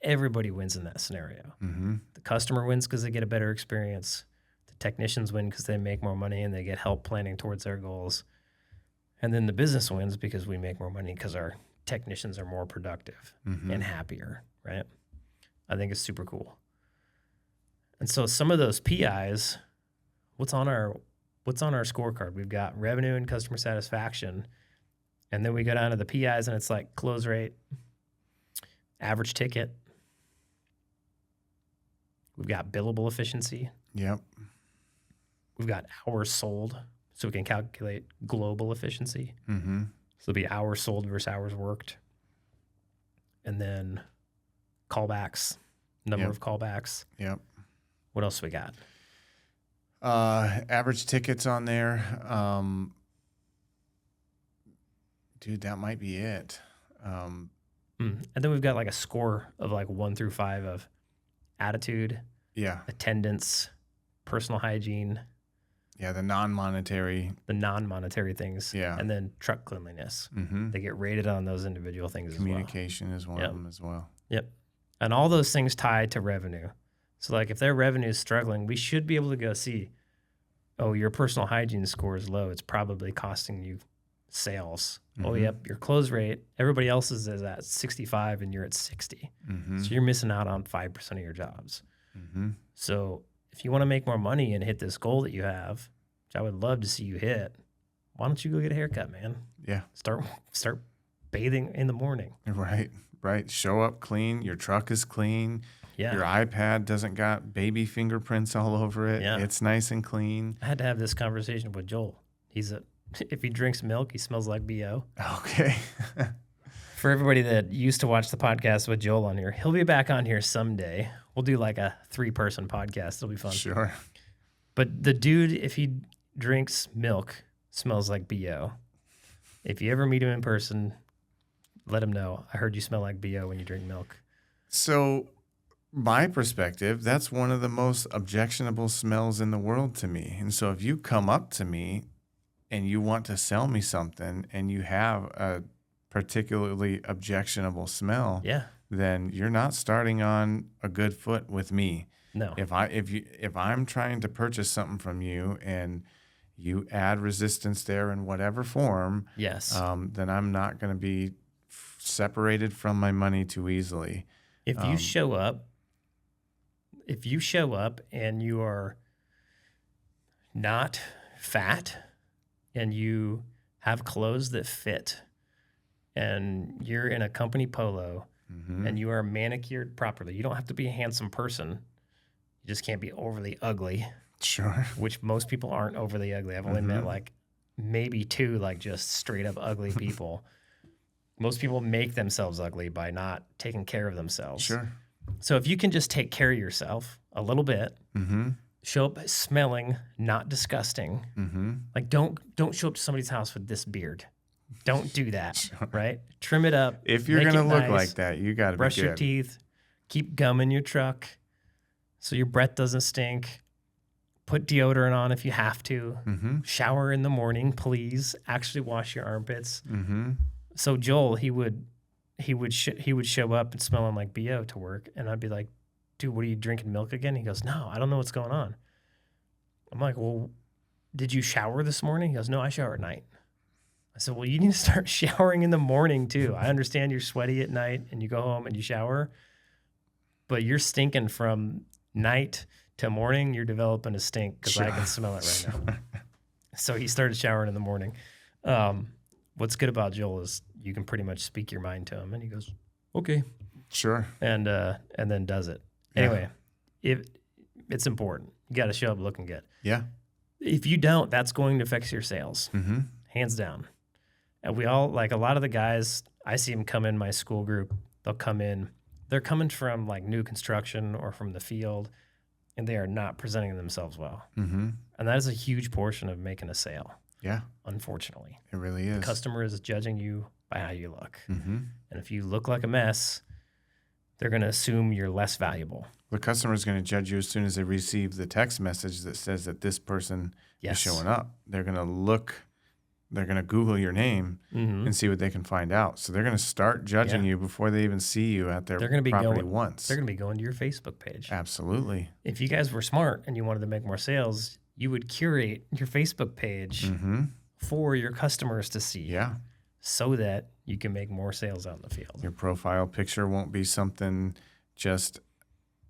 Everybody wins in that scenario. Mm-hmm. The customer wins because they get a better experience. The technicians win because they make more money and they get help planning towards their goals. And then the business wins because we make more money because our technicians are more productive and happier, right? I think it's super cool. And so some of those PIs, what's on our scorecard? We've got revenue and customer satisfaction. And then we go down to the PIs and it's like close rate, average ticket. We've got billable efficiency. Yep. We've got hours sold, so we can calculate global efficiency. Mm-hmm. So it'll be hours sold versus hours worked. And then callbacks, number of callbacks. Yep. What else we got? Average tickets on there. Dude, that might be it. And then we've got like a score of like 1 through 5 of attitude, attendance, personal hygiene. Yeah, the non-monetary. The non-monetary things. Yeah. And then truck cleanliness. Mm-hmm. They get rated on those individual things Communication is one Yep. of them as well. Yep. And all those things tie to revenue. So like if their revenue is struggling, we should be able to go see, oh, your personal hygiene score is low. It's probably costing you sales. Oh, yep, your close rate, everybody else's is at 65 and you're at 60. Mm-hmm. So you're missing out on 5% of your jobs. Mm-hmm. So if you want to make more money and hit this goal that you have, which I would love to see you hit, why don't you go get a haircut, man? Yeah. Start bathing in the morning. Right. Show up clean. Your truck is clean. Yeah. Your iPad doesn't got baby fingerprints all over it. Yeah. It's nice and clean. I had to have this conversation with Joel. If he drinks milk, he smells like BO. Okay. For everybody that used to watch the podcast with Joel on here, he'll be back on here someday. We'll do like a 3-person podcast. It'll be fun. Sure. But the dude, if he drinks milk, smells like BO. If you ever meet him in person, let him know. I heard you smell like BO when you drink milk. So, my perspective, that's one of the most objectionable smells in the world to me. And so if you come up to me and you want to sell me something and you have a particularly objectionable smell, Yeah. then you're not starting on a good foot with me. No. If I'm trying to purchase something from you and you add resistance there in whatever form, Yes. then I'm not going to be separated from my money too easily. If you show up and you are not fat and you have clothes that fit and you're in a company polo and you are manicured properly, you don't have to be a handsome person. You just can't be overly ugly. Sure. Which most people aren't overly ugly. I've only met like maybe 2 like just straight up ugly people. Most people make themselves ugly by not taking care of themselves. Sure. So if you can just take care of yourself a little bit, show up smelling, not disgusting. Like don't show up to somebody's house with this beard. Don't do that, right? Trim it up. If you're make going to it look nice, like that, you got to brush be your good. teeth, keep gum in your truck so your breath doesn't stink. Put deodorant on if you have to. Shower in the morning, please. Actually wash your armpits. So Joel, he would show up and smelling like BO to work, and I'd be like, "Dude, what are you drinking milk again?" He goes, "No, I don't know what's going on." I'm like, "Well, did you shower this morning?" He goes, "No, I shower at night." I said, "Well, you need to start showering in the morning too. I understand you're sweaty at night and you go home and you shower, but you're stinking from night to morning. You're developing a stink because I can smell it right now." So he started showering in the morning. What's good about Joel is you can pretty much speak your mind to him, and he goes, "Okay," Sure. and then does it. Yeah. Anyway, it's important. You got to show up looking good. Yeah. If you don't, that's going to affect your sales, hands down. And we all, like a lot of the guys, I see them come in my school group. They'll come in. They're coming from like new construction or from the field, and they are not presenting themselves well. And that is a huge portion of making a sale. Yeah. Unfortunately, It really is. the customer is judging you by how you look. And if you look like a mess, they're going to assume you're less valuable. The customer is going to judge you as soon as they receive the text message that says that this person is showing up. They're going to Google your name and see what they can find out. So they're going to start judging you before they even see you at their property once. They're going to be going to your Facebook page. Absolutely. If you guys were smart and you wanted to make more sales, you would curate your Facebook page for your customers to see. Yeah. So that you can make more sales out in the field. Your profile picture won't be something just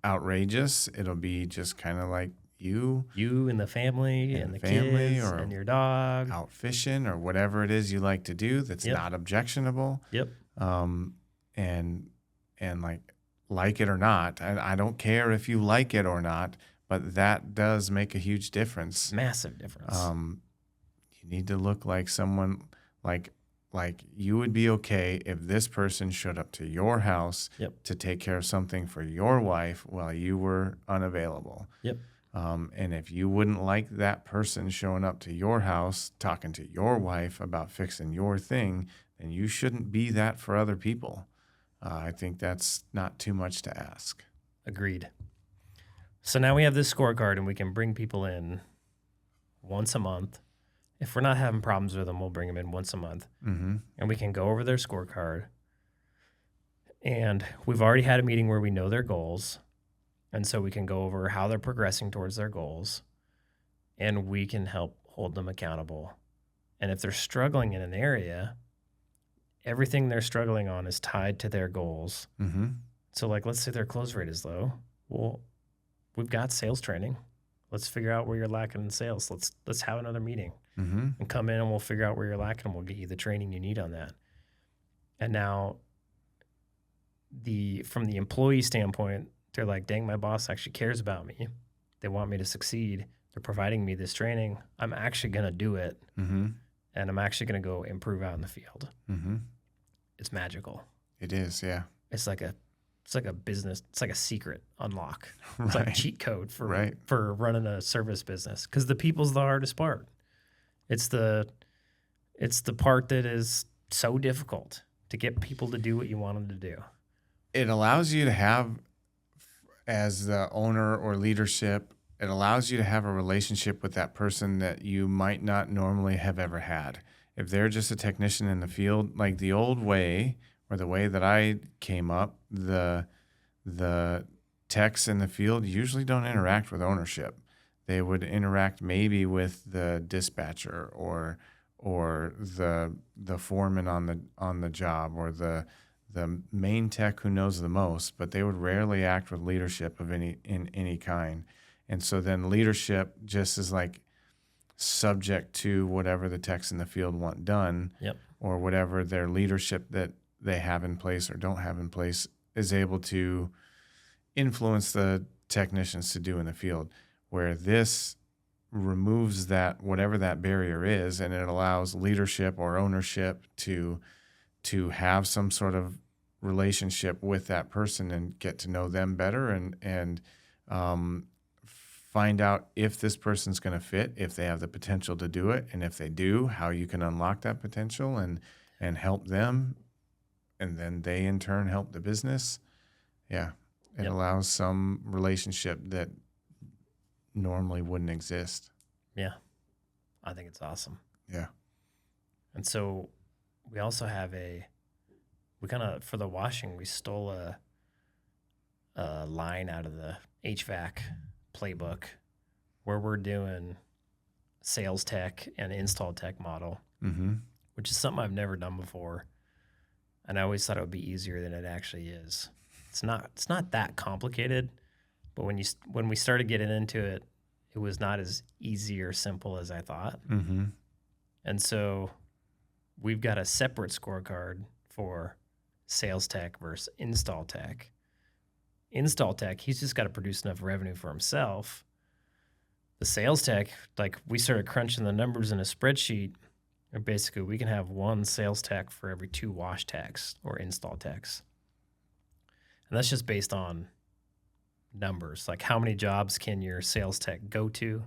outrageous. It'll be just kind of like you and the family and the kids or and your dog out fishing or whatever it is you like to do that's not objectionable. And like it or not. I don't care if you like it or not, but that does make a huge difference. Massive difference. You need to look like someone like you would be okay if this person showed up to your house to take care of something for your wife while you were unavailable. And if you wouldn't like that person showing up to your house, talking to your wife about fixing your thing, then you shouldn't be that for other people. I think that's not too much to ask. Agreed. So now we have this scorecard and we can bring people in once a month. If we're not having problems with them, we'll bring them in once a month. And we can go over their scorecard. And we've already had a meeting where we know their goals. And so we can go over how they're progressing towards their goals. And we can help hold them accountable. And if they're struggling in an area, everything they're struggling on is tied to their goals. So like, let's say their close rate is low. Well, we've got sales training. Let's figure out where you're lacking in sales. Let's have another meeting and come in and we'll figure out where you're lacking and we'll get you the training you need on that. And now from the employee standpoint, they're like, dang, my boss actually cares about me. They want me to succeed. They're providing me this training. I'm actually going to do it. And I'm actually going to go improve out in the field. It's magical. It is, yeah. It's like a business. It's like a secret unlock. It's like a cheat code for running a service business because the people's the hardest part. It's the part that is so difficult to get people to do what you want them to do. It allows you to have, as the owner or leadership, it allows you to have a relationship with that person that you might not normally have ever had. If they're just a technician in the field, like the old way or the way that I came up, the techs in the field usually don't interact with ownership. They would interact maybe with the dispatcher or the foreman on the job or the main tech who knows the most, but they would rarely act with leadership of any kind. And so then leadership just is like subject to whatever the techs in the field want done, Yep. or whatever their leadership that they have in place or don't have in place is able to influence the technicians to do in the field, where this removes that, whatever that barrier is, and it allows leadership or ownership to have some sort of relationship with that person and get to know them better and find out if this person's going to fit, if they have the potential to do it, and if they do, how you can unlock that potential and help them, and then they in turn help the business. Yeah, it allows some relationship that normally wouldn't exist. Yeah, I think it's awesome. Yeah. And so we also have for the washing, we stole a line out of the HVAC playbook where we're doing sales tech and install tech model, which is something I've never done before. And I always thought it would be easier than it actually is. It's not that complicated, but when we started getting into it, it was not as easy or simple as I thought. And so we've got a separate scorecard for sales tech versus install tech. Install tech, he's just got to produce enough revenue for himself. The sales tech, like we started crunching the numbers in a spreadsheet, and basically we can have one sales tech for every 2 wash techs or install techs. And that's just based on numbers, like how many jobs can your sales tech go to,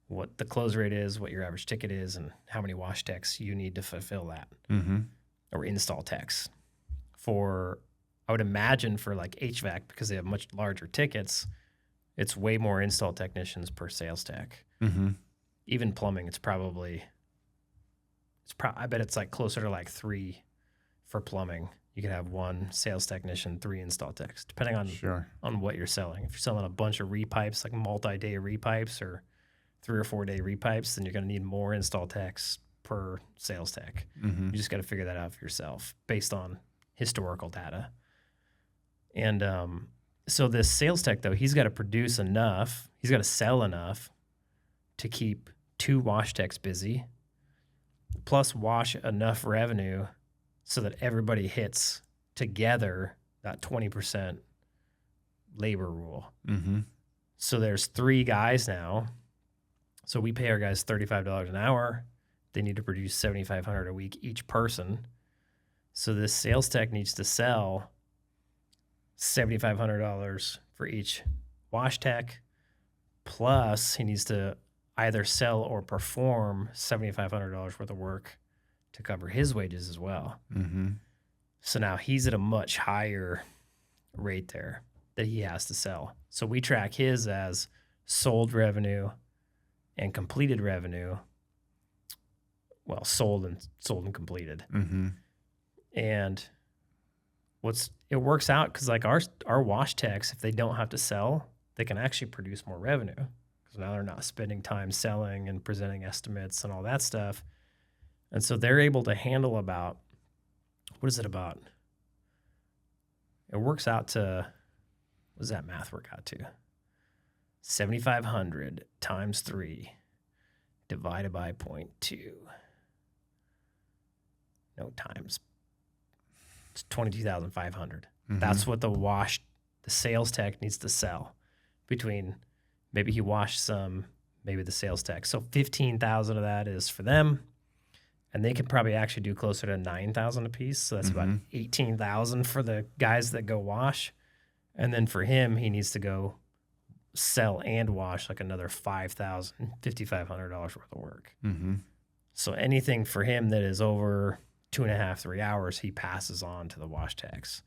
what the close rate is, what your average ticket is, and how many wash techs you need to fulfill that, or install techs. I would imagine for like HVAC, because they have much larger tickets, it's way more install technicians per sales tech. Even plumbing, I bet it's like closer to like 3 for plumbing. You could have 1 sales technician, 3 install techs, depending on what you're selling. If you're selling a bunch of repipes, like multi-day repipes or 3 or 4 day repipes, then you're going to need more install techs per sales tech. You just got to figure that out for yourself based on historical data. And so this sales tech, though, he's got to produce enough, he's got to sell enough to keep 2 wash techs busy, plus wash enough revenue so that everybody hits together that 20% labor rule. So there's 3 guys now. So we pay our guys $35 an hour. They need to produce $7,500 a week each person. So this sales tech needs to sell $7,500 for each wash tech, plus he needs to either sell or perform $7,500 worth of work to cover his wages as well. So now he's at a much higher rate there that he has to sell. So we track his as sold revenue and completed revenue. Well, sold and completed. And it works out because like our wash techs, if they don't have to sell, they can actually produce more revenue because now they're not spending time selling and presenting estimates and all that stuff. And so they're able to handle what is it about? It works out to, what does that math work out to? 7,500 times 3 divided by 0.2. No, times. It's 22,500. That's what the sales tech needs to sell between maybe he washed some, maybe the sales tech. So 15,000 of that is for them. And they could probably actually do closer to 9,000 a piece. So that's about 18,000 for the guys that go wash. And then for him, he needs to go sell and wash like another $5,000, $5,500 worth of work. So anything for him that is over 2.5, 3 hours, he passes on to the wash techs.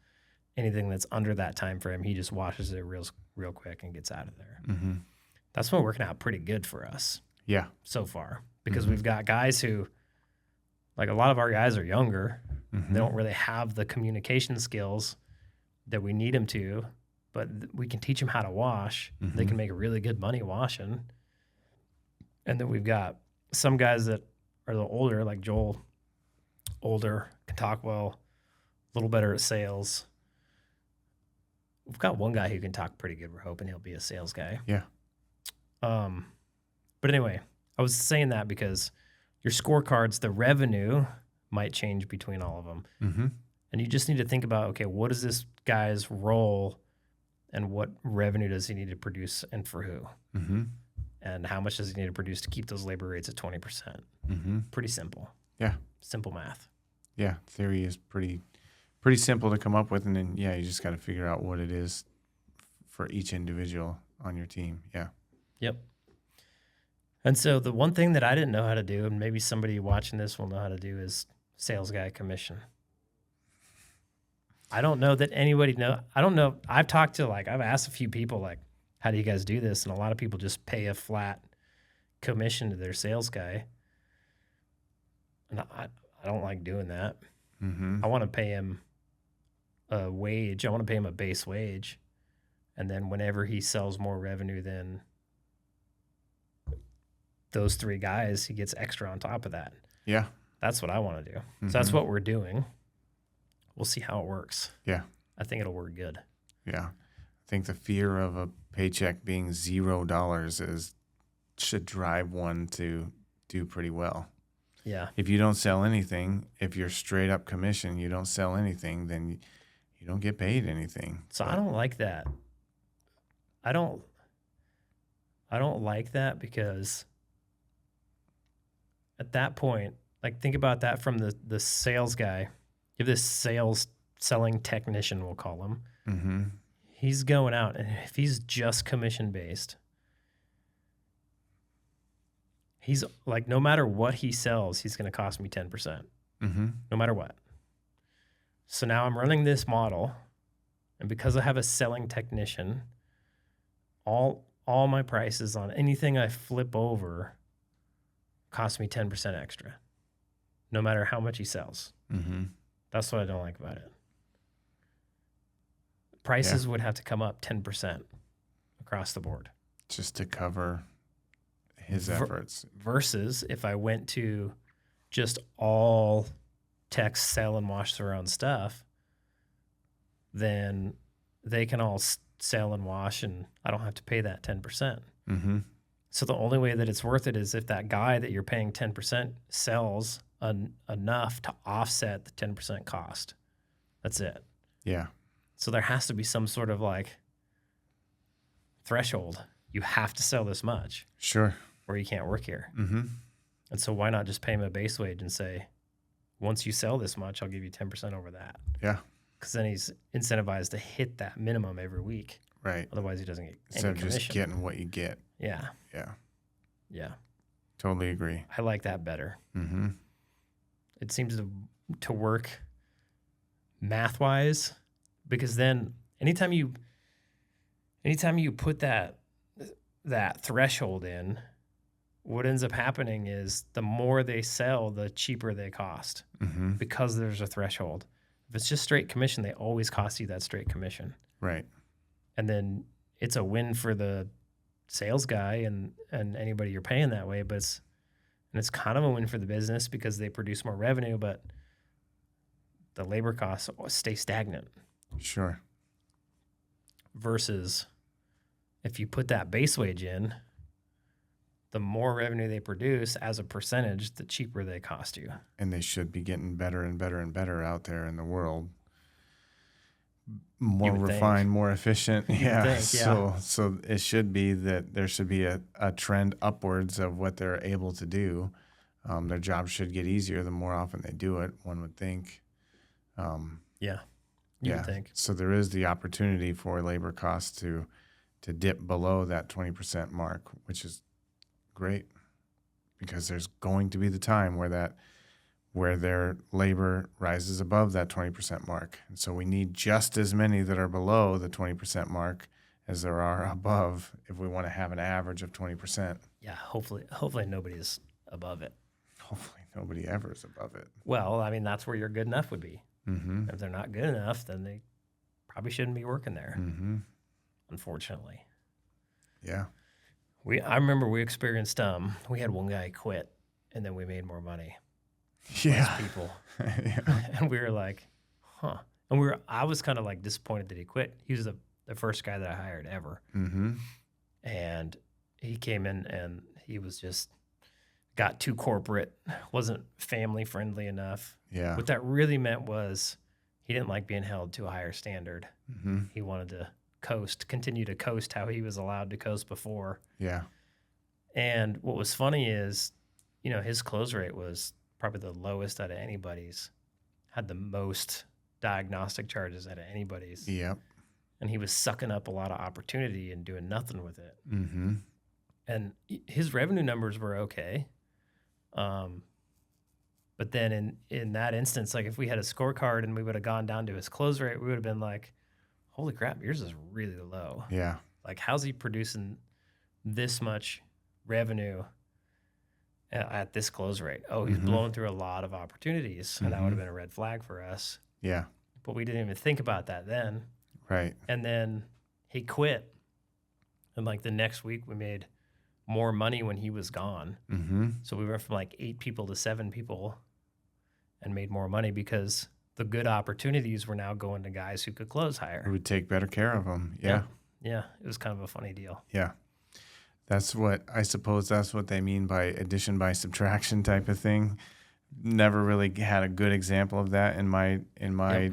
Anything that's under that time frame, he just washes it real quick and gets out of there. That's been working out pretty good for us Yeah. so far because we've got guys who, like a lot of our guys are younger. Mm-hmm. They don't really have the communication skills that we need them to, but we can teach them how to wash. Mm-hmm. They can make really good money washing. And then we've got some guys that are a little older, like Joel, older, can talk well, a little better at sales. We've got one guy who can talk pretty good. We're hoping he'll be a sales guy. Yeah. But anyway, I was saying that because your scorecards, the revenue might change between all of them. Mm-hmm. And you just need to think about, okay, what is this guy's role and what revenue does he need to produce and for who? Mm-hmm. And how much does he need to produce to keep those labor rates at 20%? Mm-hmm. Pretty simple. Yeah. Simple math. Yeah. Theory is pretty simple to come up with. And then, yeah, you just got to figure out what it is for each individual on your team. Yeah. Yep. And so the one thing that I didn't know how to do, and maybe somebody watching this will know how to do, is sales guy commission. I don't know that anybody know. I don't know. I've talked to, like, I've asked a few people, like, how do you guys do this? And a lot of people just pay a flat commission to their sales guy. And I don't like doing that. Mm-hmm. I want to pay him a wage. I want to pay him a base wage. And then whenever he sells more revenue than those three guys, he gets extra on top of that. Yeah. That's what I want to do. Mm-hmm. So that's what we're doing. We'll see how it works. Yeah. I think it'll work good. Yeah. I think the fear of a paycheck being $0 should drive one to do pretty well. Yeah. If you don't sell anything, if you're straight up commission, you don't sell anything, then you don't get paid anything. So I don't like that. I don't like that because at that point, like, think about that from the sales guy. You have this selling technician, we'll call him. Mm-hmm. He's going out, and if he's just commission based, he's like, no matter what he sells, he's going to cost me 10%, Mm-hmm. no matter what. So now I'm running this model, and because I have a selling technician, all my prices on anything I flip over cost me 10% extra, no matter how much he sells. Mm-hmm. That's what I don't like about it. Prices would have to come up 10% across the board. Just to cover his efforts. Versus if I went to just all techs sell and wash their own stuff, then they can all sell and wash, and I don't have to pay that 10%. Mm-hmm. So the only way that it's worth it is if that guy that you're paying 10% sells enough to offset the 10% cost. That's it. Yeah. So there has to be some sort of, like, threshold. You have to sell this much Sure. or you can't work here. Mm-hmm. And so why not just pay him a base wage and say, once you sell this much, I'll give you 10% over that. Yeah. Because then he's incentivized to hit that minimum every week. Right. Otherwise, he doesn't get Instead any of commission. just getting what you get. Yeah. Yeah. Yeah. Totally agree. I like that better. Mm-hmm. It seems to work math-wise, because then anytime you put that threshold in, what ends up happening is the more they sell, the cheaper they cost, Mm-hmm. because there's a threshold. If it's just straight commission, they always cost you that straight commission. Right. And then it's a win for the sales guy and anybody you're paying that way, but it's kind of a win for the business because they produce more revenue, but the labor costs stay stagnant. Sure. Versus if you put that base wage in, the more revenue they produce as a percentage, the cheaper they cost you. And they should be getting better and better and better out there in the world. More refined, more efficient. Yeah. So it should be that there should be a trend upwards of what they're able to do. Their jobs should get easier the more often they do it, one would think. Yeah. You would think. So there is the opportunity for labor costs to dip below that 20% mark, which is great, because there's going to be the time where their labor rises above that 20% mark. And so we need just as many that are below the 20% mark as there are above if we want to have an average of 20%. Yeah, hopefully nobody's above it. Hopefully nobody ever is above it. Well, I mean, that's where your good enough would be. Mm-hmm. If they're not good enough, then they probably shouldn't be working there, Mm-hmm. unfortunately. Yeah. I remember we experienced, we had one guy quit, and then we made more money. Yeah. Less people. Yeah. And we were like, huh. And I was kind of like disappointed that he quit. He was the first guy that I hired ever. Mm-hmm. And he came in and he was just got too corporate, wasn't family friendly enough. Yeah. What that really meant was he didn't like being held to a higher standard. Mm-hmm. He wanted to continue to coast how he was allowed to coast before. Yeah. And what was funny is, his close rate was probably the lowest out of anybody's, had the most diagnostic charges out of anybody's. Yep. And he was sucking up a lot of opportunity and doing nothing with it. Mm-hmm. And his revenue numbers were okay. But then in that instance, like if we had a scorecard and we would have gone down to his close rate, we would have been like, holy crap, yours is really low. Yeah. Like, how's he producing this much revenue at this close rate? Oh, he's blowing through a lot of opportunities. And that would have been a red flag for us. Yeah. But we didn't even think about that then. Right. And then he quit. And like the next week, we made more money when he was gone. Mm-hmm. So we went from like 8 people to 7 people and made more money because the good opportunities were now going to guys who could close higher. We would take better care of them. Yeah. Yeah. It was kind of a funny deal. Yeah. I suppose that's what they mean by addition by subtraction type of thing. Never really had a good example of that in my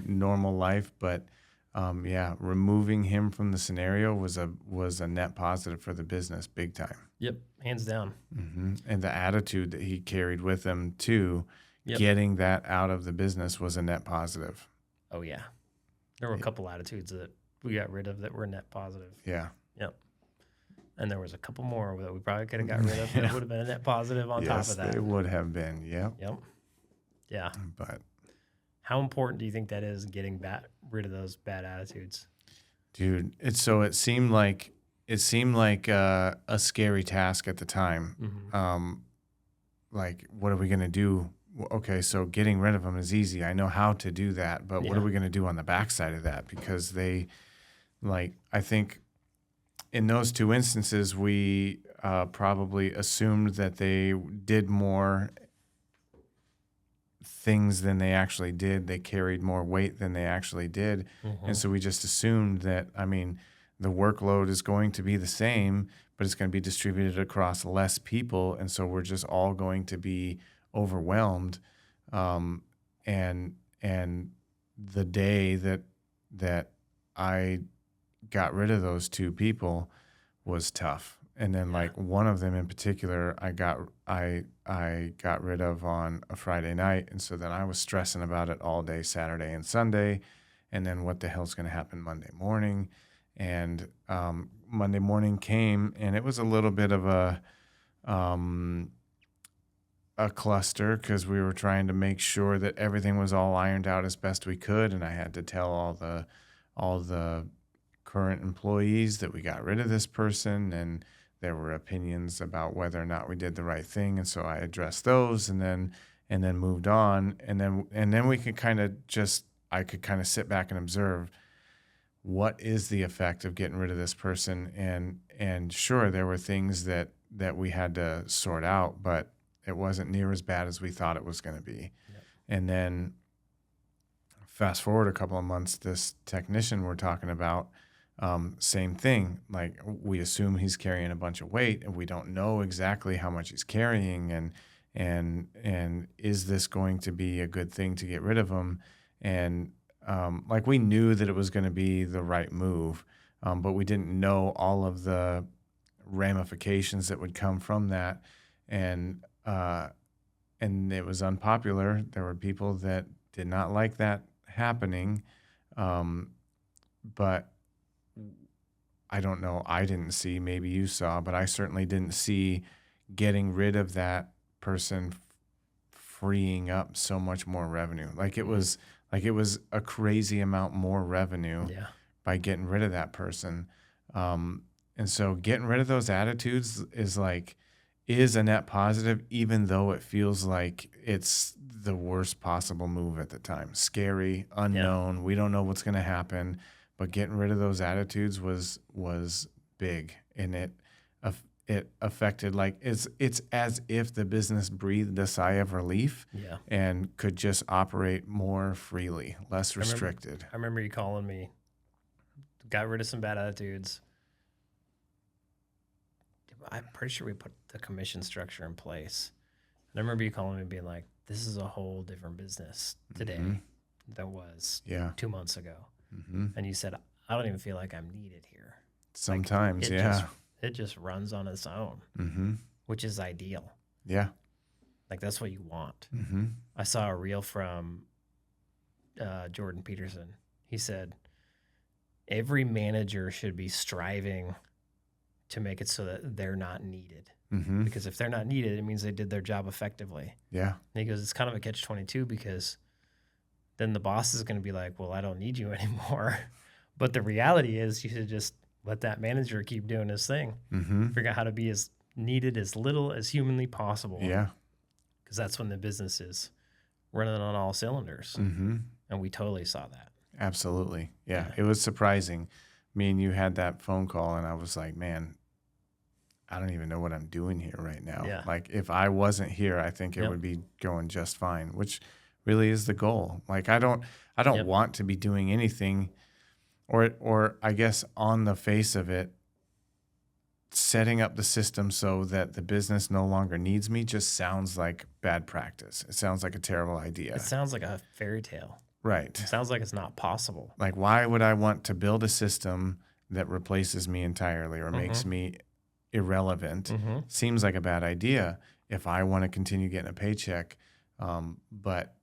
normal life, but removing him from the scenario was a net positive for the business, big time. Yep, hands down. Mm-hmm. And the attitude that he carried with him too, Yep. getting that out of the business was a net positive. Oh yeah, there were a couple attitudes that we got rid of that were net positive. Yeah. Yep. And there was a couple more that we probably could have got rid of that would have been a net positive on top of that. Yes, they would have been. Yep. Yep. Yeah. But how important do you think that is, getting rid of those bad attitudes? Dude, it seemed like a scary task at the time. Mm-hmm. Like, what are we gonna do? Okay, so getting rid of them is easy. I know how to do that, but what are we gonna do on the backside of that? Because I think in those two instances, we probably assumed that they did more things than they actually did. They carried more weight than they actually did. Mm-hmm. And so we just assumed that, the workload is going to be the same, but it's going to be distributed across less people. And so we're just all going to be overwhelmed. And the day that I got rid of those 2 people was tough. And then like one of them in particular, I got rid of on a Friday night. And so then I was stressing about it all day, Saturday and Sunday. And then what the hell's going to happen Monday morning? And Monday morning came, and it was a little bit of a cluster because we were trying to make sure that everything was all ironed out as best we could. And I had to tell all the current employees that we got rid of this person, and there were opinions about whether or not we did the right thing. And so I addressed those and then moved on. And then we could I could kind of sit back and observe what is the effect of getting rid of this person. And sure, there were things that we had to sort out, but it wasn't near as bad as we thought it was going to be. Yep. And then fast forward a couple of months, this technician we're talking about, same thing. Like, we assume he's carrying a bunch of weight, and we don't know exactly how much he's carrying, and is this going to be a good thing to get rid of him? And we knew that it was going to be the right move, but we didn't know all of the ramifications that would come from that. And it was unpopular. There were people that did not like that happening, but I don't know. I didn't see, maybe you saw, but I certainly didn't see getting rid of that person freeing up so much more revenue. It was a crazy amount more revenue by getting rid of that person. And so getting rid of those attitudes is a net positive, even though it feels like it's the worst possible move at the time. Scary, unknown. We don't know what's going to happen, but getting rid of those attitudes was big, and it affected, like, it's as if the business breathed a sigh of relief and could just operate more freely, less restricted. I remember you calling me, got rid of some bad attitudes. I'm pretty sure we put the commission structure in place. And I remember you calling me and being like, this is a whole different business today than was 2 months ago. And you said, I don't even feel like I'm needed here. Sometimes, it just runs on its own, which is ideal. Yeah. Like, that's what you want. I saw a reel from Jordan Peterson. He said, every manager should be striving to make it so that they're not needed. Because if they're not needed, it means they did their job effectively. Yeah. And he goes, it's kind of a catch-22 because then the boss is going to be like, well, I don't need you anymore. But the reality is you should just let that manager keep doing his thing. Figure out how to be as needed as little as humanly possible. Yeah. Because that's when the business is running on all cylinders. And we totally saw that. Absolutely. Yeah. It was surprising. Me and you had that phone call, and I was like, man, I don't even know what I'm doing here right now. Yeah. Like, if I wasn't here, I think it would be going just fine, which really is the goal. Like, I don't want to be doing anything, or I guess on the face of it, setting up the system so that the business no longer needs me just sounds like bad practice. It sounds like a terrible idea. It sounds like a fairy tale. Right. It sounds like it's not possible. Like, why would I want to build a system that replaces me entirely or makes me irrelevant? Seems like a bad idea if I want to continue getting a paycheck. But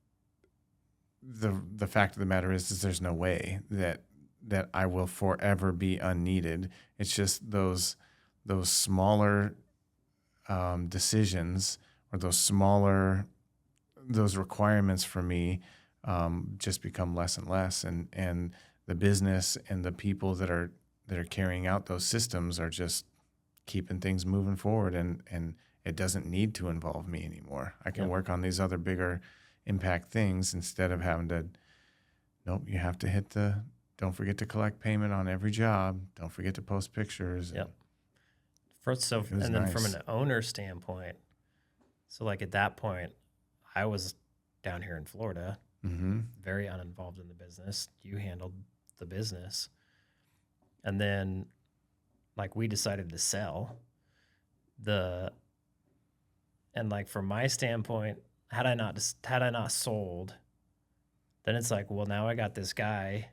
the fact of the matter is there's no way that I will forever be unneeded. It's just those smaller decisions, or those requirements for me just become less and less, and the business and the people that are carrying out those systems are just keeping things moving forward, and it doesn't need to involve me anymore. I can work on these other bigger impact things instead of having to, nope, you have to don't forget to collect payment on every job. Don't forget to post pictures. Yep. And then nice. From an owner standpoint, so like at that point, I was down here in Florida, very uninvolved in the business. You handled the business. And then like we decided to sell and like from my standpoint, had I not sold, then it's like, well, now I got this guy,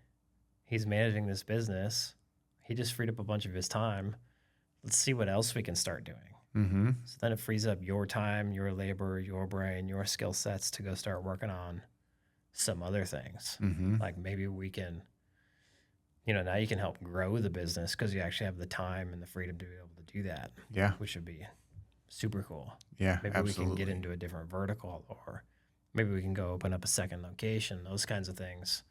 he's managing this business. He just freed up a bunch of his time. Let's see what else we can start doing. So then it frees up your time, your labor, your brain, your skill sets to go start working on some other things. Like maybe we can, now you can help grow the business because you actually have the time and the freedom to be able to do that. Yeah. Which would be super cool. Yeah, maybe absolutely. We can get into a different vertical, or maybe we can go open up a second location, those kinds of things,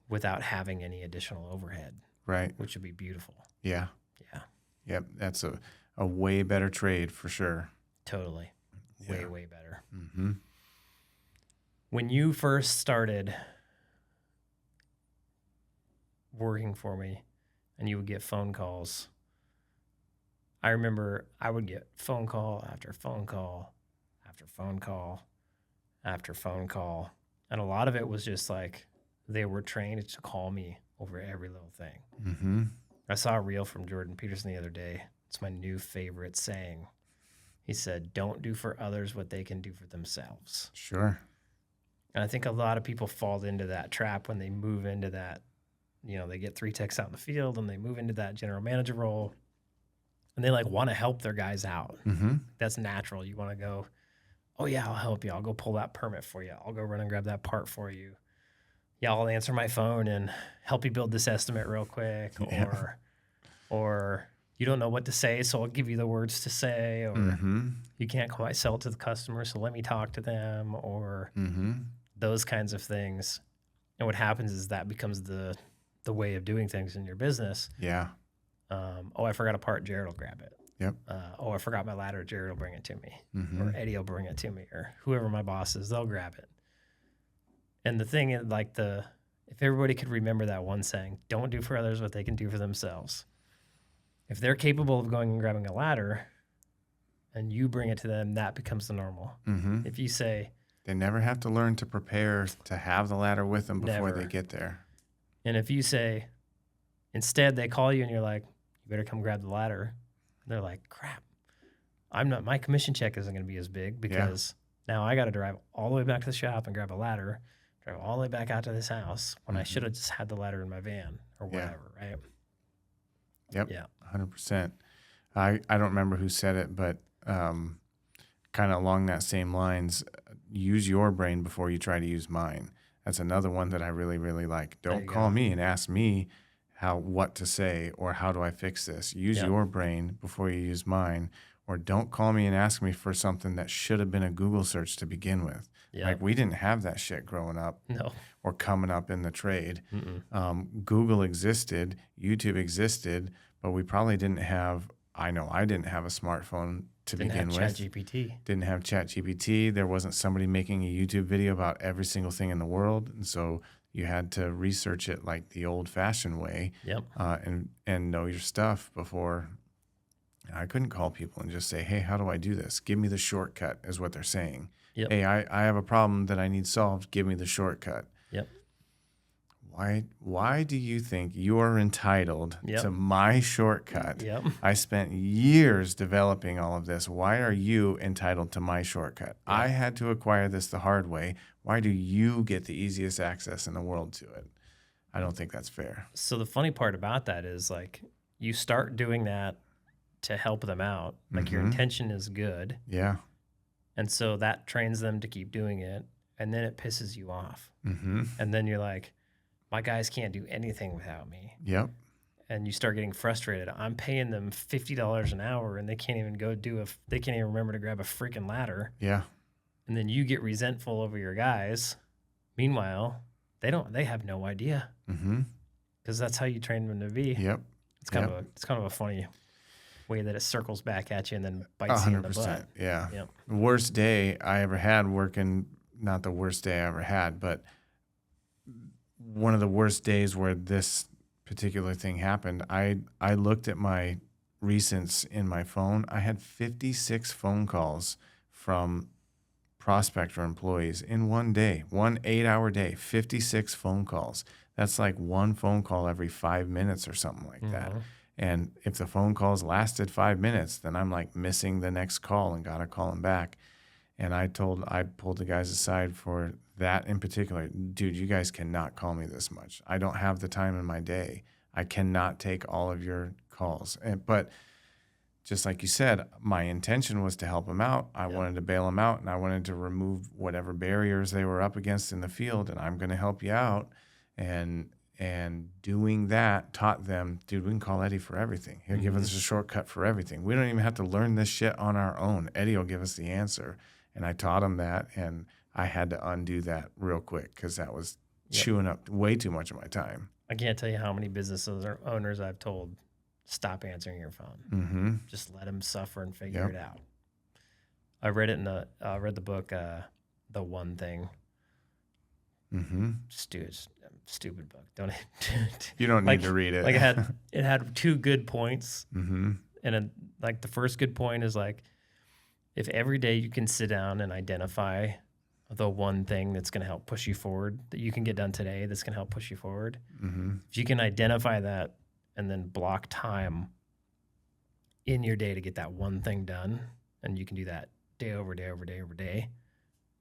without having any additional overhead. Right. Which would be beautiful. Yeah. Yeah. Yep. That's a way better trade for sure. Totally. Yeah. Way better. Mm-hmm. When you first started working for me and you would get phone calls, I remember I would get phone call after phone call after phone call after phone call. And a lot of it was just like they were trained to call me over every little thing. I saw a reel from Jordan Peterson the other day. It's my new favorite saying. He said, don't do for others what they can do for themselves. Sure. And I think a lot of people fall into that trap when they move into that, they get 3 techs out in the field and they move into that general manager role and they like want to help their guys out. That's natural. You want to go, oh yeah, I'll help you. I'll go pull that permit for you. I'll go run and grab that part for you. Yeah, I'll answer my phone and help you build this estimate real quick. Or you don't know what to say, so I'll give you the words to say. Or you can't quite sell it to the customer, so let me talk to them. Or those kinds of things. And what happens is that becomes the way of doing things in your business. Yeah. Oh, I forgot a part. Jared will grab it. Yep. Oh, I forgot my ladder. Jared will bring it to me. Mm-hmm. Or Eddie will bring it to me. Or whoever my boss is, they'll grab it. And the thing is, like, if everybody could remember that one saying, don't do for others what they can do for themselves. If they're capable of going and grabbing a ladder and you bring it to them, that becomes the normal. Mm-hmm. If you say, They never have to learn to prepare to have the ladder with them before Never. they get there. and if you say, instead they call you and you're like, you better come grab the ladder. They're like, crap, my commission check isn't going to be as big because now I got to drive all the way back to the shop and grab a ladder, drive all the way back out to this house when I should have just had the ladder in my van or Yeah. whatever, right? Yep. Yeah. 100%. I don't remember who said it, but kind of along that same lines, use your brain before you try to use mine. That's another one that I really, really like. Don't call me and ask me what to say or how do I fix this. Use your brain before you use mine, or don't call me and ask me for something that should have been a Google search to begin with. Yeah. Like, we didn't have that shit growing up No. or coming up in the trade. Google existed, YouTube existed, but we probably didn't have, I know I didn't have a smartphone to begin with. ChatGPT. Didn't have ChatGPT. There wasn't somebody making a YouTube video about every single thing in the world. And so you had to research it like the old-fashioned way. Yep. And know your stuff before. I couldn't call people and just say, hey, how do I do this? Give me the shortcut is what they're saying. Yep. Hey, I have a problem that I need solved. Give me the shortcut. Yep. Why do you think you are entitled to my shortcut? Yep. I spent years developing all of this. Why are you entitled to my shortcut? Yeah. I had to acquire this the hard way. Why do you get the easiest access in the world to it? I don't think that's fair. So the funny part about that is, like, you start doing that to help them out. Like, your intention is good. Yeah. And so that trains them to keep doing it. And then it pisses you off. Mm-hmm. And then you're like, my guys can't do anything without me. Yep. And you start getting frustrated. I'm paying them $50 an hour and they can't even they can't even remember to grab a freaking ladder. Yeah. And then you get resentful over your guys. Meanwhile, they have no idea. Mm-hmm. Because that's how you train them to be. Yep. It's kind of a funny way that it circles back at you and then bites you in the butt. Yeah. Yep. The worst day I ever had working, not the worst day I ever had, but one of the worst days where this particular thing happened, I looked at my recents in my phone. I had 56 phone calls from prospect or employees in one day, 1 8-hour day, 56 phone calls. That's like one phone call every 5 minutes or something like that. And if the phone calls lasted 5 minutes, then I'm like missing the next call and got to call them back. And I pulled the guys aside for that in particular. Dude, you guys cannot call me this much. I don't have the time in my day. I cannot take all of your calls. But just like you said, my intention was to help them out. I wanted to bail them out, and I wanted to remove whatever barriers they were up against in the field, and I'm going to help you out. And doing that taught them, dude, we can call Eddie for everything. He'll give us a shortcut for everything. We don't even have to learn this shit on our own. Eddie will give us the answer. And I taught him that, and I had to undo that real quick because that was chewing up way too much of my time. I can't tell you how many business owners I've told, stop answering your phone. Mm-hmm. Just let them suffer and figure it out. I read it read the book, The One Thing. Mm-hmm. Stupid book. Don't you don't need to read it. Like, it had two good points, mm-hmm. and like the first good point is like, if every day you can sit down and identify the one thing that's going to help push you forward, that you can get done today that's going to help push you forward, if you can identify that and then block time in your day to get that one thing done, and you can do that day over day over day over day,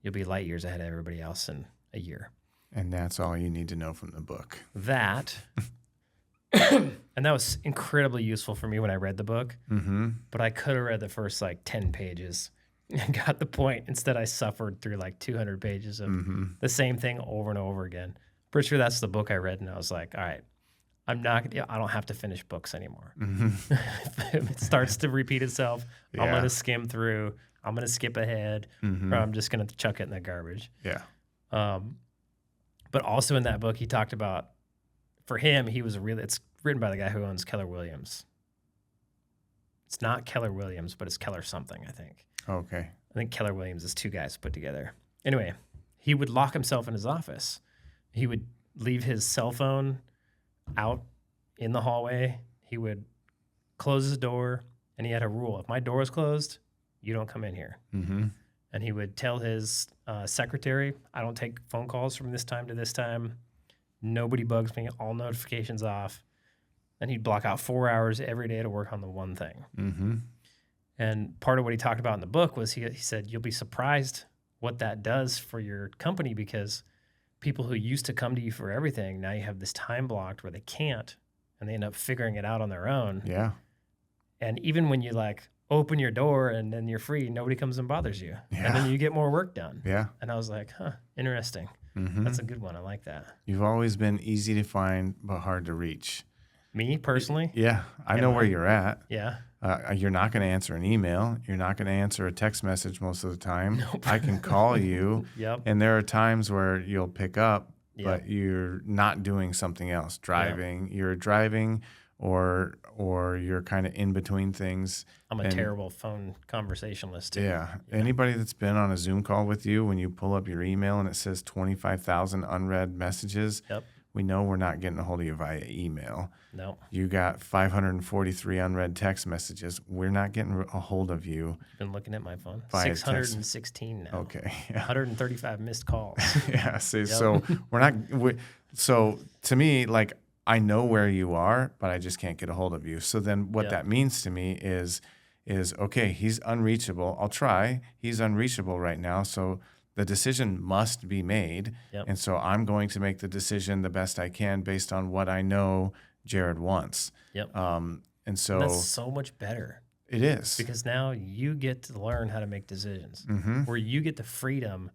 you'll be light years ahead of everybody else in a year. And that's all you need to know from the book. That, and that was incredibly useful for me when I read the book, but I could have read the first like 10 pages and got the point. Instead, I suffered through like 200 pages of the same thing over and over again. Pretty sure that's the book I read, and I was like, all right, I don't have to finish books anymore. If it starts to repeat itself, I'm going to skim through, I'm going to skip ahead, or I'm just going to chuck it in the garbage. Yeah. But also in that book, he talked about, for him, it's written by the guy who owns Keller Williams. It's not Keller Williams, but it's Keller something, I think. Okay. I think Keller Williams is two guys put together. Anyway, he would lock himself in his office. He would leave his cell phone out in the hallway. He would close his door, and he had a rule. If my door is closed, you don't come in here. Mm-hmm. And he would tell his secretary, I don't take phone calls from this time to this time. Nobody bugs me. All notifications off. And he'd block out 4 hours every day to work on the one thing. Mm-hmm. And part of what he talked about in the book was he said, you'll be surprised what that does for your company, because people who used to come to you for everything, now you have this time blocked where they can't, and they end up figuring it out on their own. Yeah. And even when you like open your door and then you're free, nobody comes and bothers you. Yeah. And then you get more work done. Yeah. And I was like, interesting. Mm-hmm. That's a good one. I like that. You've always been easy to find but hard to reach. Me personally? Yeah. I know where you're at. Yeah. You're not going to answer an email. You're not going to answer a text message most of the time. Nope. I can call you. Yep. And there are times where you'll pick up, Yep. but you're not doing something else. Driving. Yep. You're driving or you're kind of in between things. I'm a terrible phone conversationalist too. Yeah. Anybody that's been on a Zoom call with you, when you pull up your email and it says 25,000 unread messages, Yep. we know we're not getting a hold of you via email. No. You got 543 unread text messages. We're not getting a hold of you. I've been looking at my phone. Via 616 now. Okay. Yeah. 135 missed calls. Yeah. See, Yep. so so to me, like, I know where you are, but I just can't get a hold of you. So then what that means to me is okay, he's unreachable. I'll try. He's unreachable right now. So the decision must be made. Yep. And so I'm going to make the decision the best I can based on what I know Jared wants. Yep. And so that's so much better. It is. Because now you get to learn how to make decisions, Mm-hmm. where you get the freedom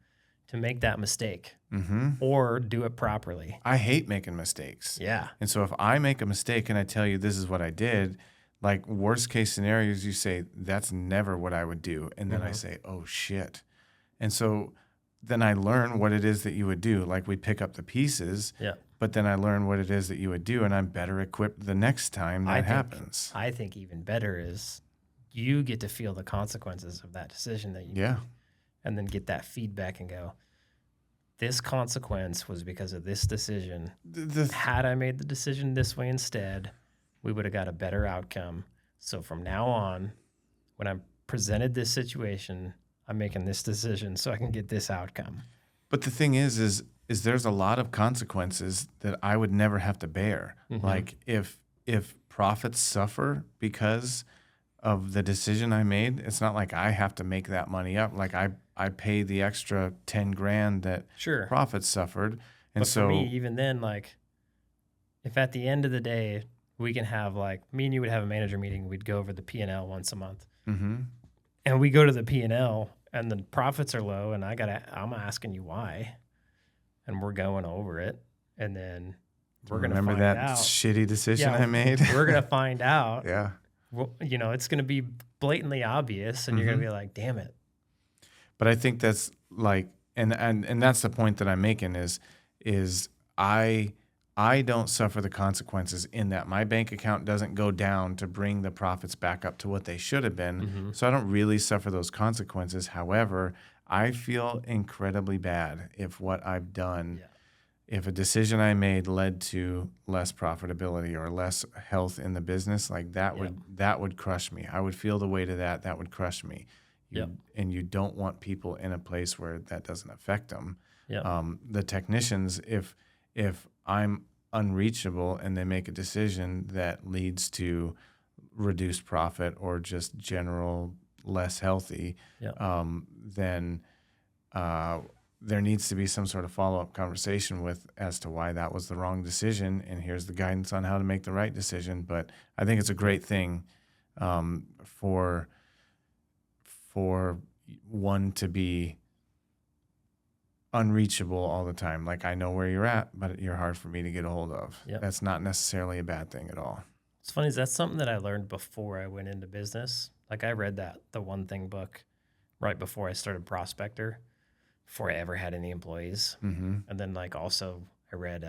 to make that mistake Mm-hmm. or do it properly. I hate making mistakes. Yeah. And so if I make a mistake and I tell you this is what I did, like, worst case scenarios, you say, that's never what I would do. And then I say, oh, shit. And so then I learn what it is that you would do. Like, we pick up the pieces, Yeah. but then I learn what it is that you would do, and I'm better equipped the next time that happens. I think even better is you get to feel the consequences of that decision that you made, and then get that feedback and go, this consequence was because of this decision. Had I made the decision this way instead, we would have got a better outcome. So from now on, when I'm presented this situation, I'm making this decision so I can get this outcome. But the thing is there's a lot of consequences that I would never have to bear. Mm-hmm. Like, if profits suffer because of the decision I made, it's not like I have to make that money up. Like, I pay the extra 10 grand that profits suffered. And but so for me, even then, like, if at the end of the day, we can have, like, me and you would have a manager meeting, we'd go over the P&L once a month. Mm-hmm. And we go to the P&L and the profits are low, and I'm asking you why. And we're going over it. And then we're going to find out. Remember that shitty decision I made? We're going to find out. Yeah. Well, it's going to be blatantly obvious, and you're going to be like, damn it. But I think that's like, and that's the point that I'm making is I don't suffer the consequences in that my bank account doesn't go down to bring the profits back up to what they should have been. Mm-hmm. So I don't really suffer those consequences. However, I feel incredibly bad if what I've done, if a decision I made led to less profitability or less health in the business, like that would crush me. I would feel the weight of that. That would crush me. And you don't want people in a place where that doesn't affect them. The technicians, if I'm unreachable and they make a decision that leads to reduced profit or just general less healthy, then there needs to be some sort of follow-up conversation as to why that was the wrong decision, and here's the guidance on how to make the right decision. But I think it's a great thing for one to be unreachable all the time. Like, I know where you're at, but you're hard for me to get a hold of. That's not necessarily a bad thing at all. It's funny, that's something that I learned before I went into business. Like, I read the One Thing book right before I started Prospector, before I ever had any employees. Mm-hmm. And then, like, also I read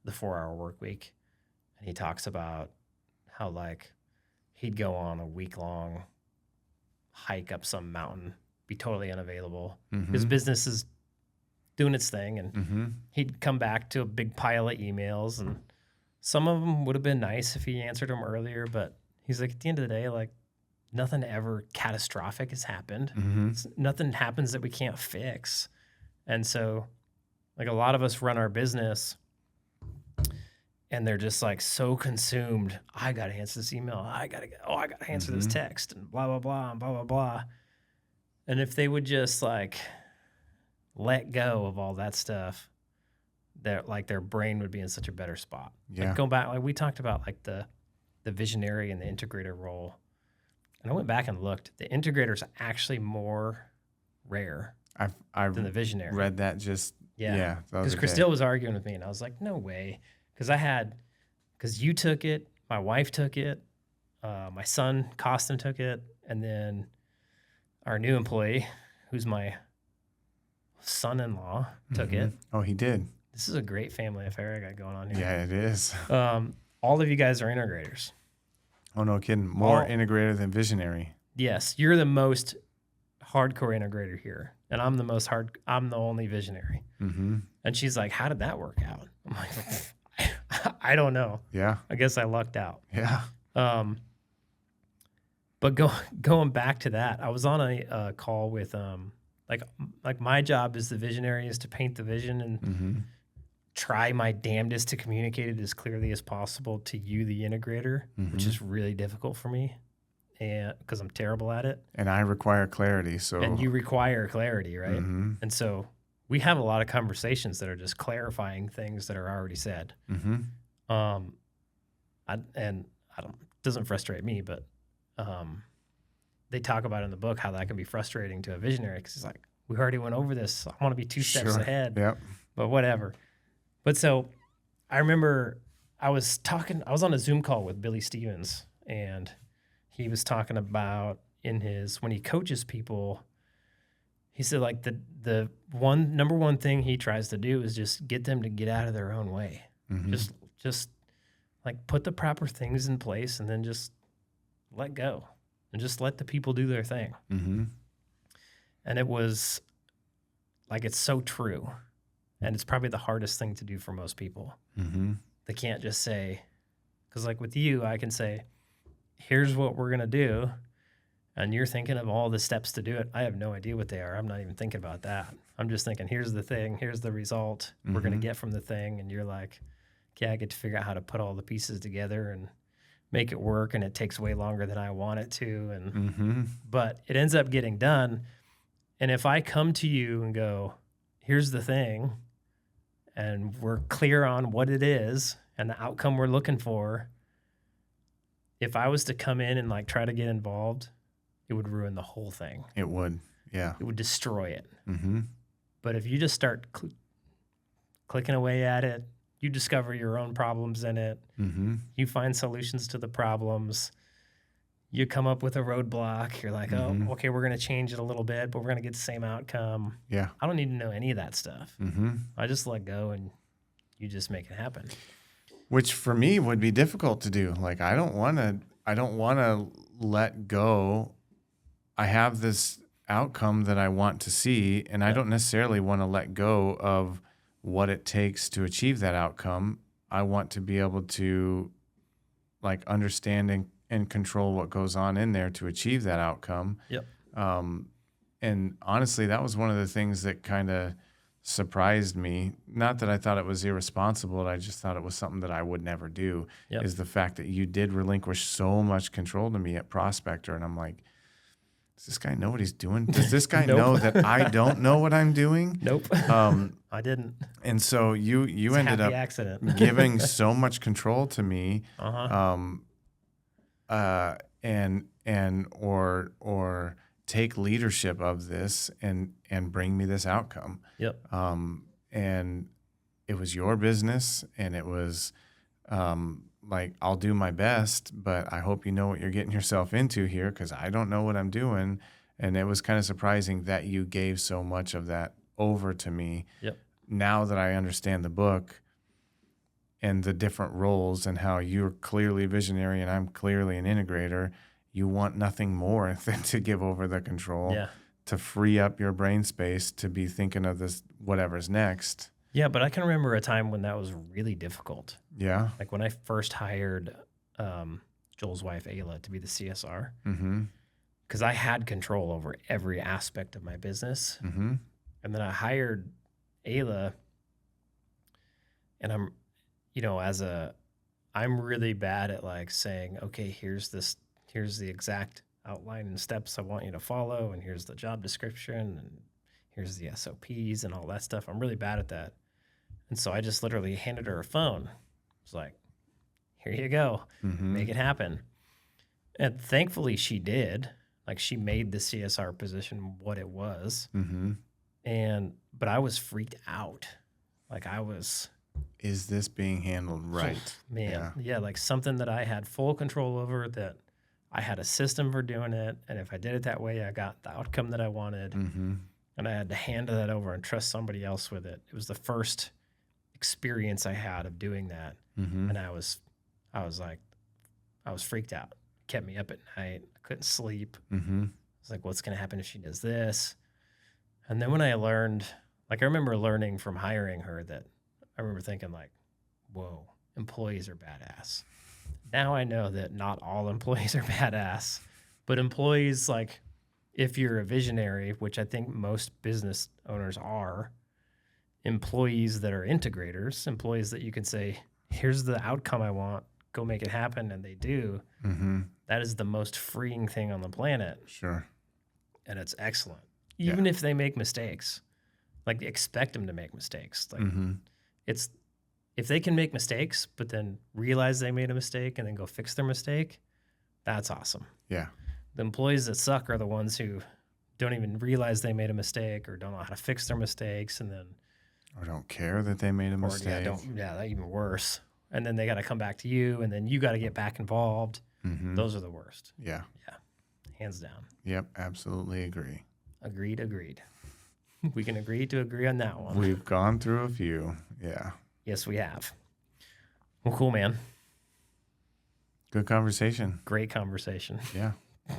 the 4 Hour Work Week, and he talks about how, like, he'd go on a week-long hike up some mountain, be totally unavailable. His business is doing its thing, and he'd come back to a big pile of emails, and some of them would have been nice if he answered them earlier, but he's like, at the end of the day, like, nothing ever catastrophic has happened. Nothing happens that we can't fix. And so, like, a lot of us run our business and they're just like so consumed. I got to answer this email. I got to answer this text, and blah, blah, blah, and blah, blah, blah. And if they would just like let go of all that stuff, their brain would be in such a better spot. Yeah. Like, go back, like we talked about, like the visionary and the integrator role. And I went back and looked. The integrator is actually more rare than the visionary. Read that just Because Christelle was arguing with me, and I was like, no way. Because you took it, my wife took it, my son Costin took it, and then our new employee, who's my son-in-law, took it. Oh, he did. This is a great family affair I got going on here. Yeah, it is. All of you guys are integrators. Oh, no kidding. More integrator than visionary. Yes, you're the most hardcore integrator here, and I'm the only visionary. And she's like, how did that work out? I'm like, I don't know. Yeah. I guess I lucked out. Yeah. But going back to that, I was on a call with like my job as the visionary is to paint the vision and try my damnedest to communicate it as clearly as possible to you, the integrator, which is really difficult for me, and because I'm terrible at it. And I require clarity. And you require clarity, right? And so we have a lot of conversations that are just clarifying things that are already said. Doesn't frustrate me, but they talk about in the book how that can be frustrating to a visionary, because it's like, we already went over this. I want to be two steps ahead. Yep. But whatever. But so I remember I was on a Zoom call with Billy Stevens, and he was talking about when he coaches people, he said, like, the number one thing he tries to do is just get them to get out of their own way. Just like put the proper things in place, and then just let go and just let the people do their thing. And it was like, it's so true. And it's probably the hardest thing to do for most people. They can't just say, because like with you, I can say, here's what we're going to do. And you're thinking of all the steps to do it. I have no idea what they are. I'm not even thinking about that. I'm just thinking, here's the thing. Here's the result we're going to get from the thing. And you're like, okay, I get to figure out how to put all the pieces together and make it work. And it takes way longer than I want it to. But it ends up getting done. And if I come to you and go, here's the thing, and we're clear on what it is and the outcome we're looking for, if I was to come in and like try to get involved, it would ruin the whole thing. It would. Yeah. It would destroy it. But if you just start clicking away at it, you discover your own problems in it. You find solutions to the problems. You come up with a roadblock. You're like, oh, okay, we're going to change it a little bit, but we're going to get the same outcome. Yeah. I don't need to know any of that stuff. I just let go, and you just make it happen. Which for me would be difficult to do. Like, I don't want to let go. I have this outcome that I want to see, and I don't necessarily want to let go of what it takes to achieve that outcome. I want to be able to like understand and control what goes on in there to achieve that outcome. And honestly, that was one of the things that kind of surprised me. Not that I thought it was irresponsible, I just thought it was something that I would never do, is the fact that you did relinquish so much control to me at Prospector. And I'm like, does this guy know what he's doing? Does this guy know that I don't know what I'm doing? Nope. I didn't. And so you ended up accident. giving so much control to me, or take leadership of this and bring me this outcome. And it was your business, and it was like, I'll do my best, but I hope you know what you're getting yourself into here, because I don't know what I'm doing. And it was kind of surprising that you gave so much of that over to me. Now that I understand the book, and the different roles and how you're clearly visionary and I'm clearly an integrator. You want nothing more than to give over the control, Yeah. to free up your brain space to be thinking of this, whatever's next. Yeah, but I can remember a time when that was really difficult. Yeah. Like when I first hired Joel's wife, Ayla, to be the CSR, Mm-hmm. because I had control over every aspect of my business. Mm-hmm. And then I hired Ayla, and I'm, I'm really bad at like saying, okay, here's the exact outline and steps I want you to follow, and here's the job description, and here's the SOPs and all that stuff. I'm really bad at that. And so I just literally handed her a phone. It was like, here you go, Mm-hmm. make it happen. And thankfully she did. Like she made the CSR position what it was. Mm-hmm. But I was freaked out. Like I was, Is this being handled right? man, yeah, like something that I had full control over, that I had a system for doing it. And if I did it that way, I got the outcome that I wanted. Mm-hmm. And I had to hand that over and trust somebody else with it. It was the first experience I had of doing that. Mm-hmm. And I was freaked out. It kept me up at night. I couldn't sleep. Mm-hmm. I was like, what's going to happen if she does this? And then when I learned, like I remember learning from hiring her that I remember thinking like, whoa, employees are badass. Now I know that not all employees are badass, but employees, like if you're a visionary, which I think most business owners are, employees that are integrators, employees that you can say, here's the outcome I want, go make it happen, and they do. Mm-hmm. That is the most freeing thing on the planet. Sure. And it's excellent. Even if they make mistakes, like expect them to make mistakes. Like Mm-hmm. it's, if they can make mistakes, but then realize they made a mistake and then go fix their mistake, that's awesome. Yeah. The employees that suck are the ones who don't even realize they made a mistake or don't know how to fix their mistakes, and then Or don't care that they made a mistake. that's even worse. And then they got to come back to you, and then you got to get back involved. Mm-hmm. Those are the worst. Yeah. Hands down. Yep. Absolutely agree. Agreed. We can agree to agree on that one. We've gone through a few. Yeah. Yes, we have. Well, cool, man. Good conversation. Great conversation. Yeah. All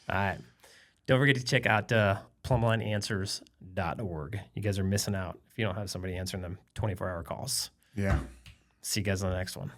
right. Don't forget to check out PlumbLineAnswers.org. You guys are missing out if you don't have somebody answering them 24-hour calls. Yeah. See you guys on the next one.